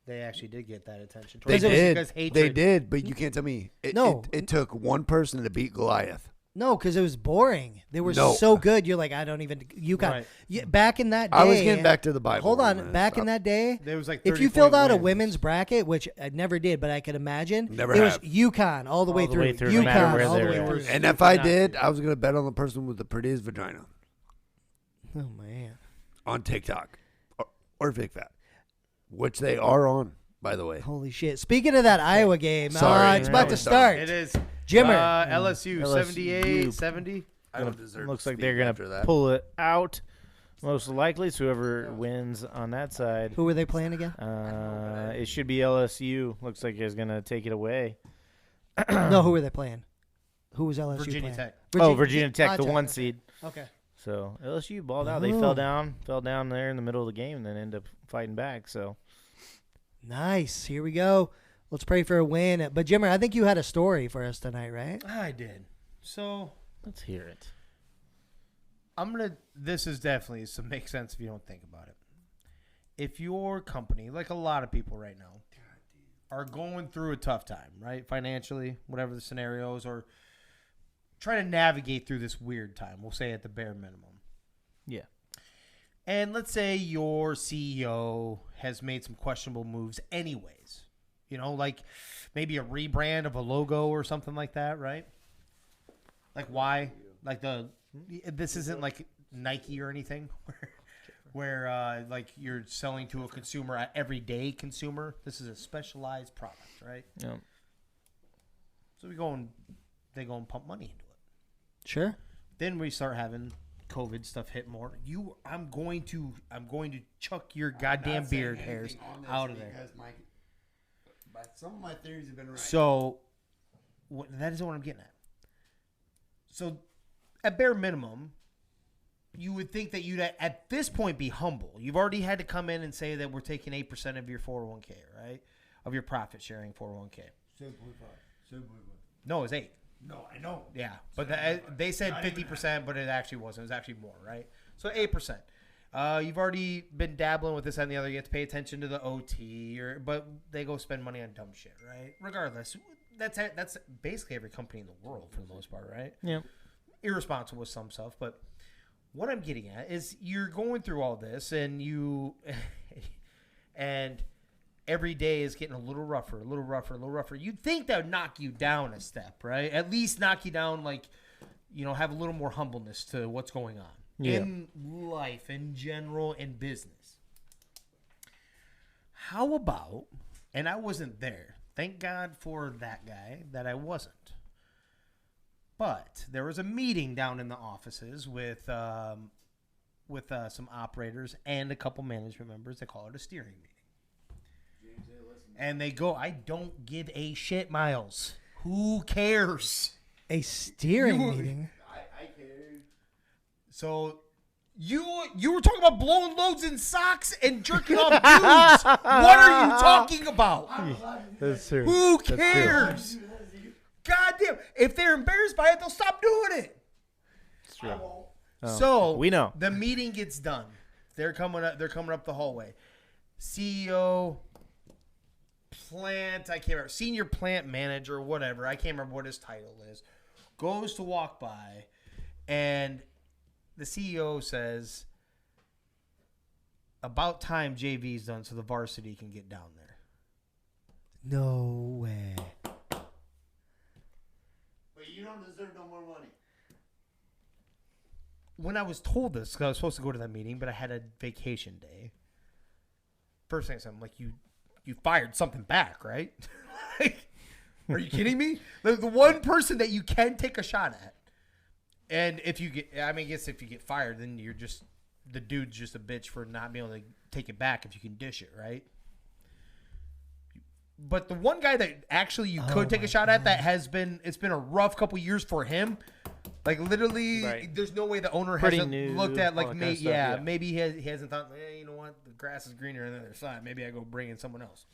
They actually did get that attention. They did. Because hatred. They did, but you can't tell me. No. It took one person to beat Goliath. No, because it was boring. They were No. so good. You're like, I don't even. UConn. Right. Yeah, back in that day. I was getting back to the Bible. Hold on. man. Back in Stop. that day, There was like if 30, you filled 40 out a wins. women's bracket, which I never did, but I could imagine, Never it was have. UConn all the way the through. way through, no matter UConn where all the they're way at. through. And if I did, I was going to bet on the person with the prettiest vagina Oh man. on TikTok or Big Fat, which they are on, by the way. Holy shit. Speaking of that Iowa game, Sorry. it's about to Right. start. It is. Jimmer. LSU, LSU. 78-70. I don't deserve Looks to like speak they're after gonna that. pull it out. Most likely, so whoever wins on that side. Who were they playing again? It should be LSU. Looks like is gonna take it away. No, who were they playing? Who was LSU Virginia playing? Tech. Virginia Tech, the Tech, 1 okay. seed. Okay. So LSU balled out. They fell down there in the middle of the game, and then ended up fighting back. So Nice. Here we go. Let's pray for a win. But Jimmer, I think you had a story for us tonight, right? I did. So let's hear it. this is definitely some makes sense if you don't think about it. if your company, like a lot of people right now, are going through a tough time, right? Financially, whatever the scenarios, or trying to navigate through this weird time, we'll say at the bare minimum. Yeah. And let's say your CEO has made some questionable moves anyways. Like maybe a rebrand of a logo or something like that, right? Like why? Like this isn't like Nike or anything where like you're selling to a consumer, an everyday consumer. This is a specialized product, right? Yeah. So they go and pump money into it. Sure. Then we start having COVID stuff hit more. I'm going to chuck your goddamn beard hairs out of there. Some of my theories have been right. So that isn't what I'm getting at. So at bare minimum, you would think that you'd at this point be humble. You've already had to come in and say that we're taking 8% of your 401k, right? Of your profit sharing 401k. 7.5. No, it's 8. No, I know. Yeah, but they said 50%, but it actually wasn't. It was actually more, right? So 8%. You've already been dabbling with this and the other. You have to pay attention to the OT, but they go spend money on dumb shit, right? Regardless, that's basically every company in the world for the most part, right? Yeah. Irresponsible with some stuff, but what I'm getting at is you're going through all this, and and every day is getting a little rougher. You'd think that would knock you down a step, right? At least knock you down, like, have a little more humbleness to what's going on in life, in general, in business. How about, and I wasn't there. Thank God for that guy that I wasn't. But there was a meeting down in the offices with some operators and a couple management members. They call it a steering meeting. And they go, I don't give a shit, Miles. Who cares? A steering meeting. I care. So you were talking about blowing loads in socks and jerking off dudes. What are you talking about? That's true. Who cares? God damn. If they're embarrassed by it, they'll stop doing it. It's true. So we know. The meeting gets done. They're coming up the hallway. CEO, plant, I can't remember, senior plant manager, whatever. I can't remember what his title is. Goes to walk by, and the CEO says, about time JV's done so the varsity can get down there. No way. But you don't deserve no more money. When I was told this, because I was supposed to go to that meeting, but I had a vacation day. First thing I said, I'm like, you fired something back, right? Like, are you kidding me? The one person that you can take a shot at. And if you get, I guess if you get fired, then the dude's just a bitch for not being able to take it back if you can dish it, right? But the one guy that actually you could take a shot at that it's been a rough couple years for him. Like, literally, Right. There's no way the owner Pretty hasn't new, looked at, all like, that kind of stuff, maybe he hasn't thought, you know what, the grass is greener on the other side. Maybe I go bring in someone else.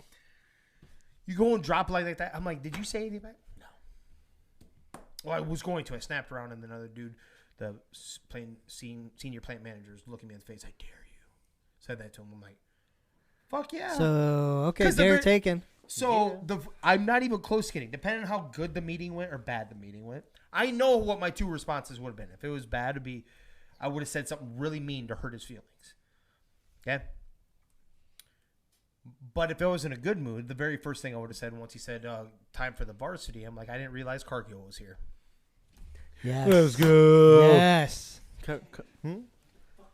You go and drop like that. I'm like, did you say anything back? No. Well, I was going to. I snapped around, and another dude, the senior plant manager, is looking me in the face. I dare you. Said that to him. I'm like, fuck yeah. So, okay, 'Cause dare taken. So I'm not even close to getting, depending on how good the meeting went or bad the meeting went. I know what my two responses would have been. If it was bad, I would have said something really mean to hurt his feelings. Okay? But if I was in a good mood, the very first thing I would have said once he said, time for the varsity, I'm like, I didn't realize Cargill was here. Yes. Let's go. Yes.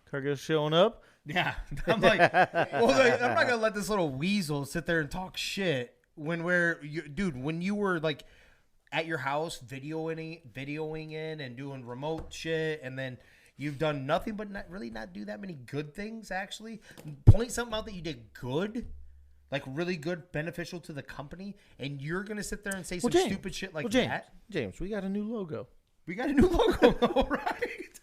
Cargill's showing up. Yeah. I'm like, I'm not going to let this little weasel sit there and talk shit when when you were like at your house videoing in and doing remote shit, and then you've done nothing but not do that many good things, actually. Point something out that you did good, like really good, beneficial to the company, and you're going to sit there and say some stupid shit like that? James, we got a new logo. We got a new logo, though, right?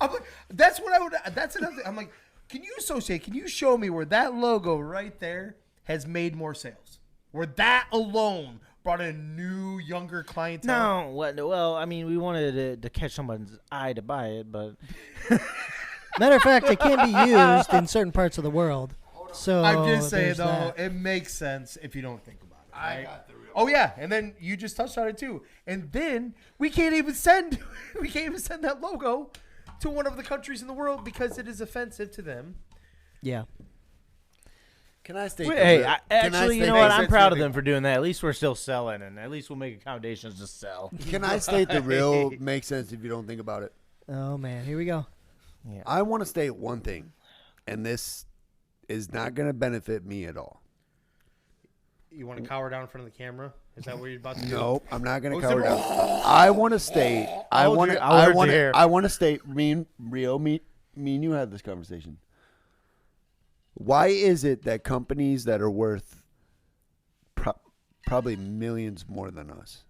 I'm like, that's another thing. I'm like, can you show me where that logo right there has made more sales? Where that alone brought in a new, younger clientele? No, well, I mean, we wanted to catch someone's eye to buy it, but Matter of fact, it can be used in certain parts of the world. Hold So I'm just saying, there's though, that. it makes sense if you don't think about it. I Right? got the real. Oh yeah, and then you just touched on it too. And then we can't even send that logo to one of the countries in the world because it is offensive to them. Yeah. Can I state? Hey, the real- actually, you state know what? the- I'm proud of them for doing that. At least we're still selling, and at least we'll make accommodations to sell. Can I state the real makes sense if you don't think about it? Oh man, here we go. I want to state one thing, and this is not going to benefit me at all. You want to cower down in front of the camera? Is that what you're about to do? Nope, I'm not going Oh, to cover down. I want to state. I hold want your- to. I'll I hold want your hair. to. I want to state. Me and you had this conversation. Why is it that companies that are worth probably millions more than us,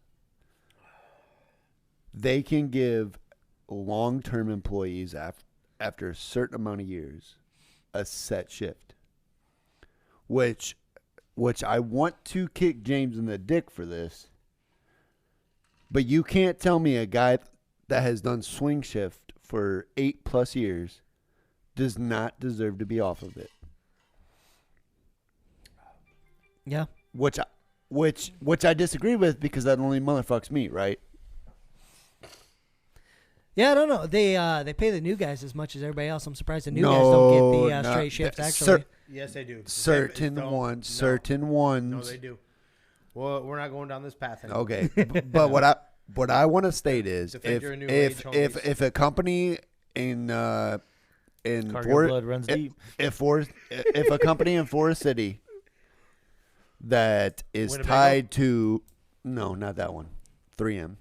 they can give long-term employees after a certain amount of years a set shift, which I want to kick James in the dick for this, but you can't tell me a guy that has done swing shift for 8+ years does not deserve to be off of it. Yeah. Which I disagree with because that only motherfucks me, right? Yeah, I don't know. They pay the new guys as much as everybody else. I'm surprised the new guys don't get the straight shifts. Actually, Yes, they do. Certain Don't- ones. No, they do. Well, we're not going down this path anymore. Okay, but what I want to state is Defend your new age, homies. if a company in Cargo blood runs deep. if a company in Forest City that is Winnebago? tied to not that one, 3M.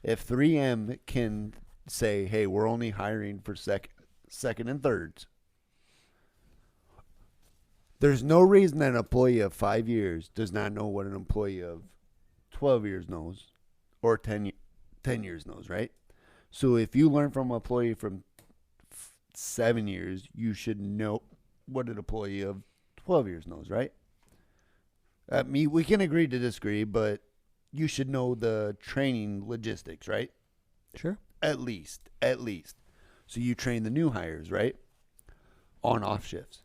If 3M can say, hey, we're only hiring for second and thirds, there's no reason that an employee of 5 years does not know what an employee of 12 years knows or 10 years knows, right? So if you learn from an employee from 7 years, you should know what an employee of 12 years knows, right? We can agree to disagree, but you should know the training logistics, right? sure. At least. So you train the new hires, right? On off shifts.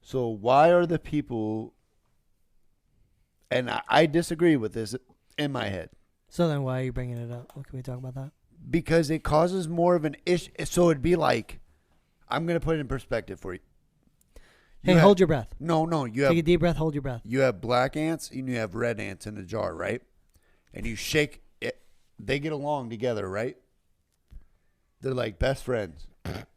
So why are the people, and I disagree with this in my head, So then, why are you bringing it up? What can we talk about that? because it causes more of an issue. So it'd be like, I'm going to put it in perspective for you. Hey, hold your breath. No, you Take a have deep breath. Hold your breath. you have black ants and you have red ants in a jar, right? And you shake it. They get along together, right? They're like best friends.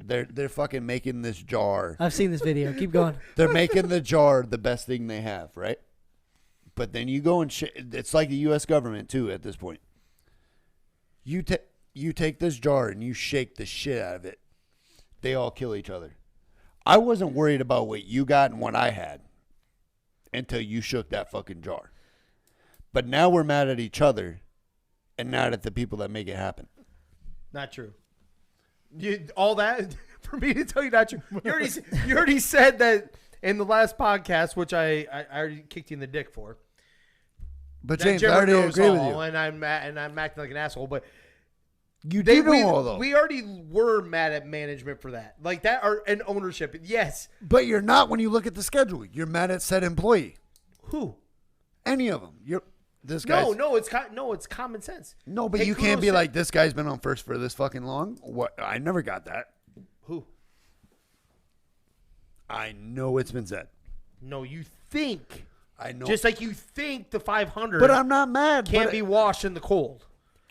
They're fucking making this jar. I've seen this video. Keep going. They're making the jar the best thing they have, right? But then you go and it's like the U.S. government too at this point. You take this jar and you shake the shit out of it. They all kill each other. I wasn't worried about what you got and what I had until you shook that fucking jar. But now we're mad at each other and not at the people that make it happen. Not true. All that for me to tell you not true. You already said that in the last podcast, which I already kicked you in the dick for. But That James, I Jimmer already knows agree with all, you. And I'm acting like an asshole, but You do know all though. we already were mad at management for that, like that, or and ownership. Yes. But you're not when you look at the schedule. You're mad at said employee. Who? Any of them. You're this guy. It's common sense. No, but Hey, you can't kudos be to- like, this guy's been on first for this fucking long. What? I never got that. Who? I know it's been said. No, you think. I know. Just like you think the 500 but I'm not mad. can't but be washed in the cold.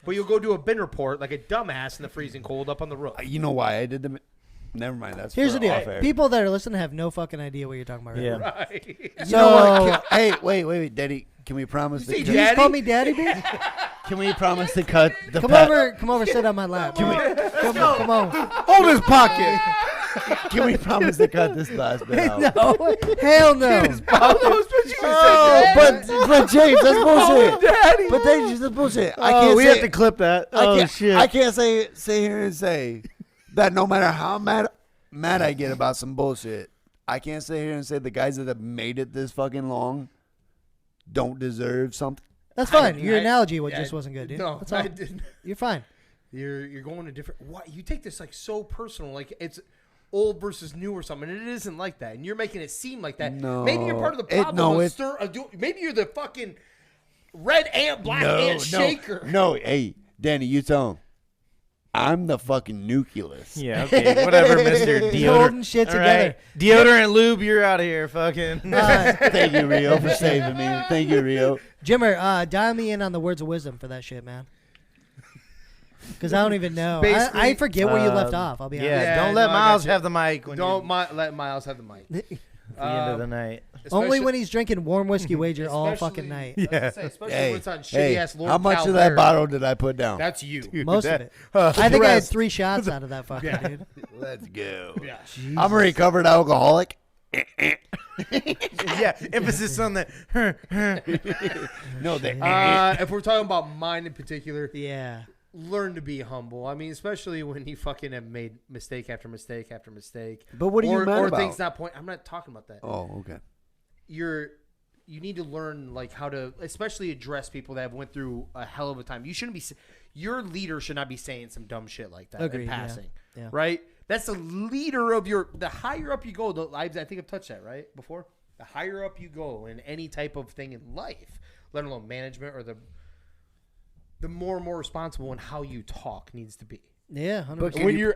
But you'll go do a bin report like a dumbass in the freezing cold up on the roof. You know why I did the... Never mind. That's Here's the for deal. off air. People that are listening have no fucking idea what you're talking about. Right Yeah. now. Right. You know what? Hey, wait, Daddy. Can we promise You to... say Did you just Daddy? call me daddy, bitch? Can we promise to cut the... Come over, sit on my lap. Come on. Hold his pocket. Can we promise to cut this last bit out? No, hell no. But James, that's bullshit. Daddy. But James, that's bullshit. I Oh, can't we say, have to clip that. Oh, shit. I can't say here and say that no matter how mad I get about some bullshit, I can't sit here and say the guys that have made it this fucking long don't deserve something. That's fine. Your analogy just wasn't good, dude. No, That's all. I didn't. You're fine. You're going to different. What you take this like so personal, like it's old versus new or something. And it isn't like that. And you're making it seem like that. No. Maybe you're part of the problem. Maybe you're the fucking red ant, black ant shaker. No, hey, Danny, you tell him. I'm the fucking nucleus. Yeah, okay, whatever, Mister Holding Deodorant. shit All together. right. Deodorant lube, you're out of here, fucking. Thank you, Rio, for saving me. Thank you, Rio. Jimmer, dial me in on the words of wisdom for that shit, man. Because I don't even know. Basically, I forget where you left off. I'll be honest. Yeah, don't no, let I Miles got you. have the mic. When Don't let Miles have the mic. the end of the night. Only when he's drinking warm whiskey wager all fucking night. Especially when it's on Hey, shitty-ass Lord how much Cal of that Ripken. bottle did I put down? That's you. Most of it. The I think I had rest. 3 shots out of that fucking dude. Let's go. Yeah. I'm a recovered alcoholic. Yeah, emphasis on the. No, the If we're talking about mine in particular, Yeah. learn to be humble. I mean, especially when you fucking have made mistake after mistake after mistake. But what are you mad or about? things not point. I'm not talking about that. Oh, okay. You need to learn like how to, especially address people that have went through a hell of a time. You shouldn't be. Your leader should not be saying some dumb shit like that Agreed, in yeah. passing. Yeah. Right. That's the leader of your. The higher up you go, I think I've touched that right before. The higher up you go in any type of thing in life, let alone management or the more and more responsible in how you talk needs to be. Yeah, 100%. But when you're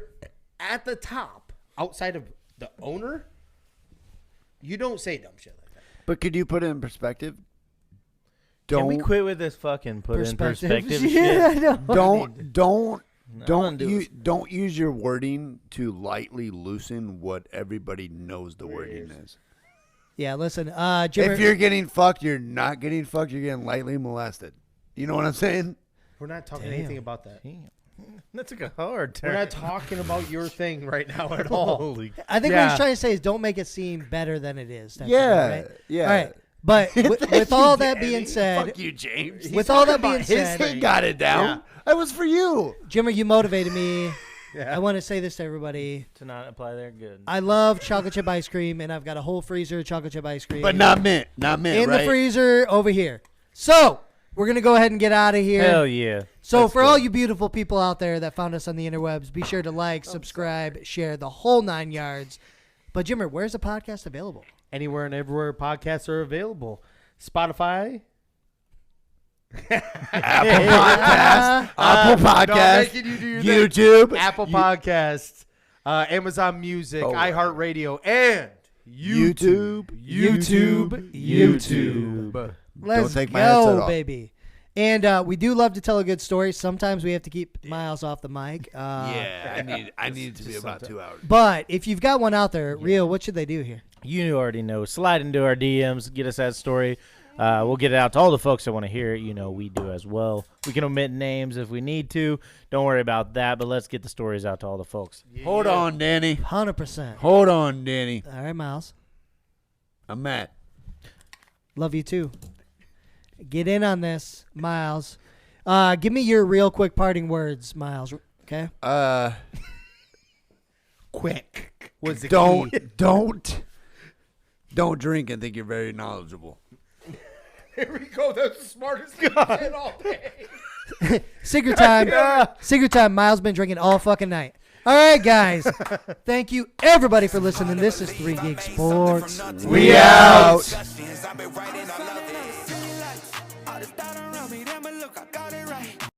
at the top, outside of the owner, you don't say dumb shit like that. But could you put it in perspective? Can we Don't quit with this fucking put in perspective Yeah, I shit? know. don't use your wording to lightly loosen what everybody knows the wording is. Yeah, listen, Jimmer. If you're getting fucked, you're not getting fucked. You're getting lightly molested. You know what I'm saying? We're not talking Damn. anything about that. Damn. That took a hard turn. We're not talking about your thing right now at all. Holy. I think what Yeah. he's trying to say is don't make it seem better than it is. type of Yeah, thing, right? yeah. All right. But with all that being said, Fuck you, James. with all that being his said, thing. He got it down. That was for you. Jimmer, you motivated me. Yeah. I want to say this to everybody. To not apply there, good. I love chocolate chip ice cream, and I've got a whole freezer of chocolate chip ice cream. But not mint. Not mint, in right? the freezer over here. So we're gonna go ahead and get out of here. Hell yeah. So That's for good. all you beautiful people out there that found us on the interwebs, be sure to like, subscribe, share the whole 9 yards. But Jimmer, where's the podcast available? Anywhere and everywhere podcasts are available. Spotify. Apple Podcast. Apple No, Podcast. making you do your thing. YouTube. Apple Podcasts. Amazon Music. Oh. iHeartRadio. And YouTube. YouTube. Let's take my headset go, off. baby. And we do love to tell a good story. Sometimes we have to keep Miles off the mic. Yeah, I need it to be about 2 hours. But if you've got one out there, Rio, what should they do here? You already know. Slide into our DMs. Get us that story. We'll get it out to all the folks that want to hear it. You know, we do as well. We can omit names if we need to. Don't worry about that. But let's get the stories out to all the folks. Hold on, Danny. 100%. Hold on, Danny. All right, Miles. I'm Matt. Love you too. Get in on this, Miles. Give me your real quick parting words, Miles. Okay. Quick. Was the key. Don't drink and think you're very knowledgeable. Here we go. That's the smartest thing I've said all day. Secret time. Secret time. Miles been drinking all fucking night. All right, guys. Thank you, everybody, for listening. This is 3 Gig Sports. We out. I've been writing, I love it. All this doubt around me, damn it, look, I got it right.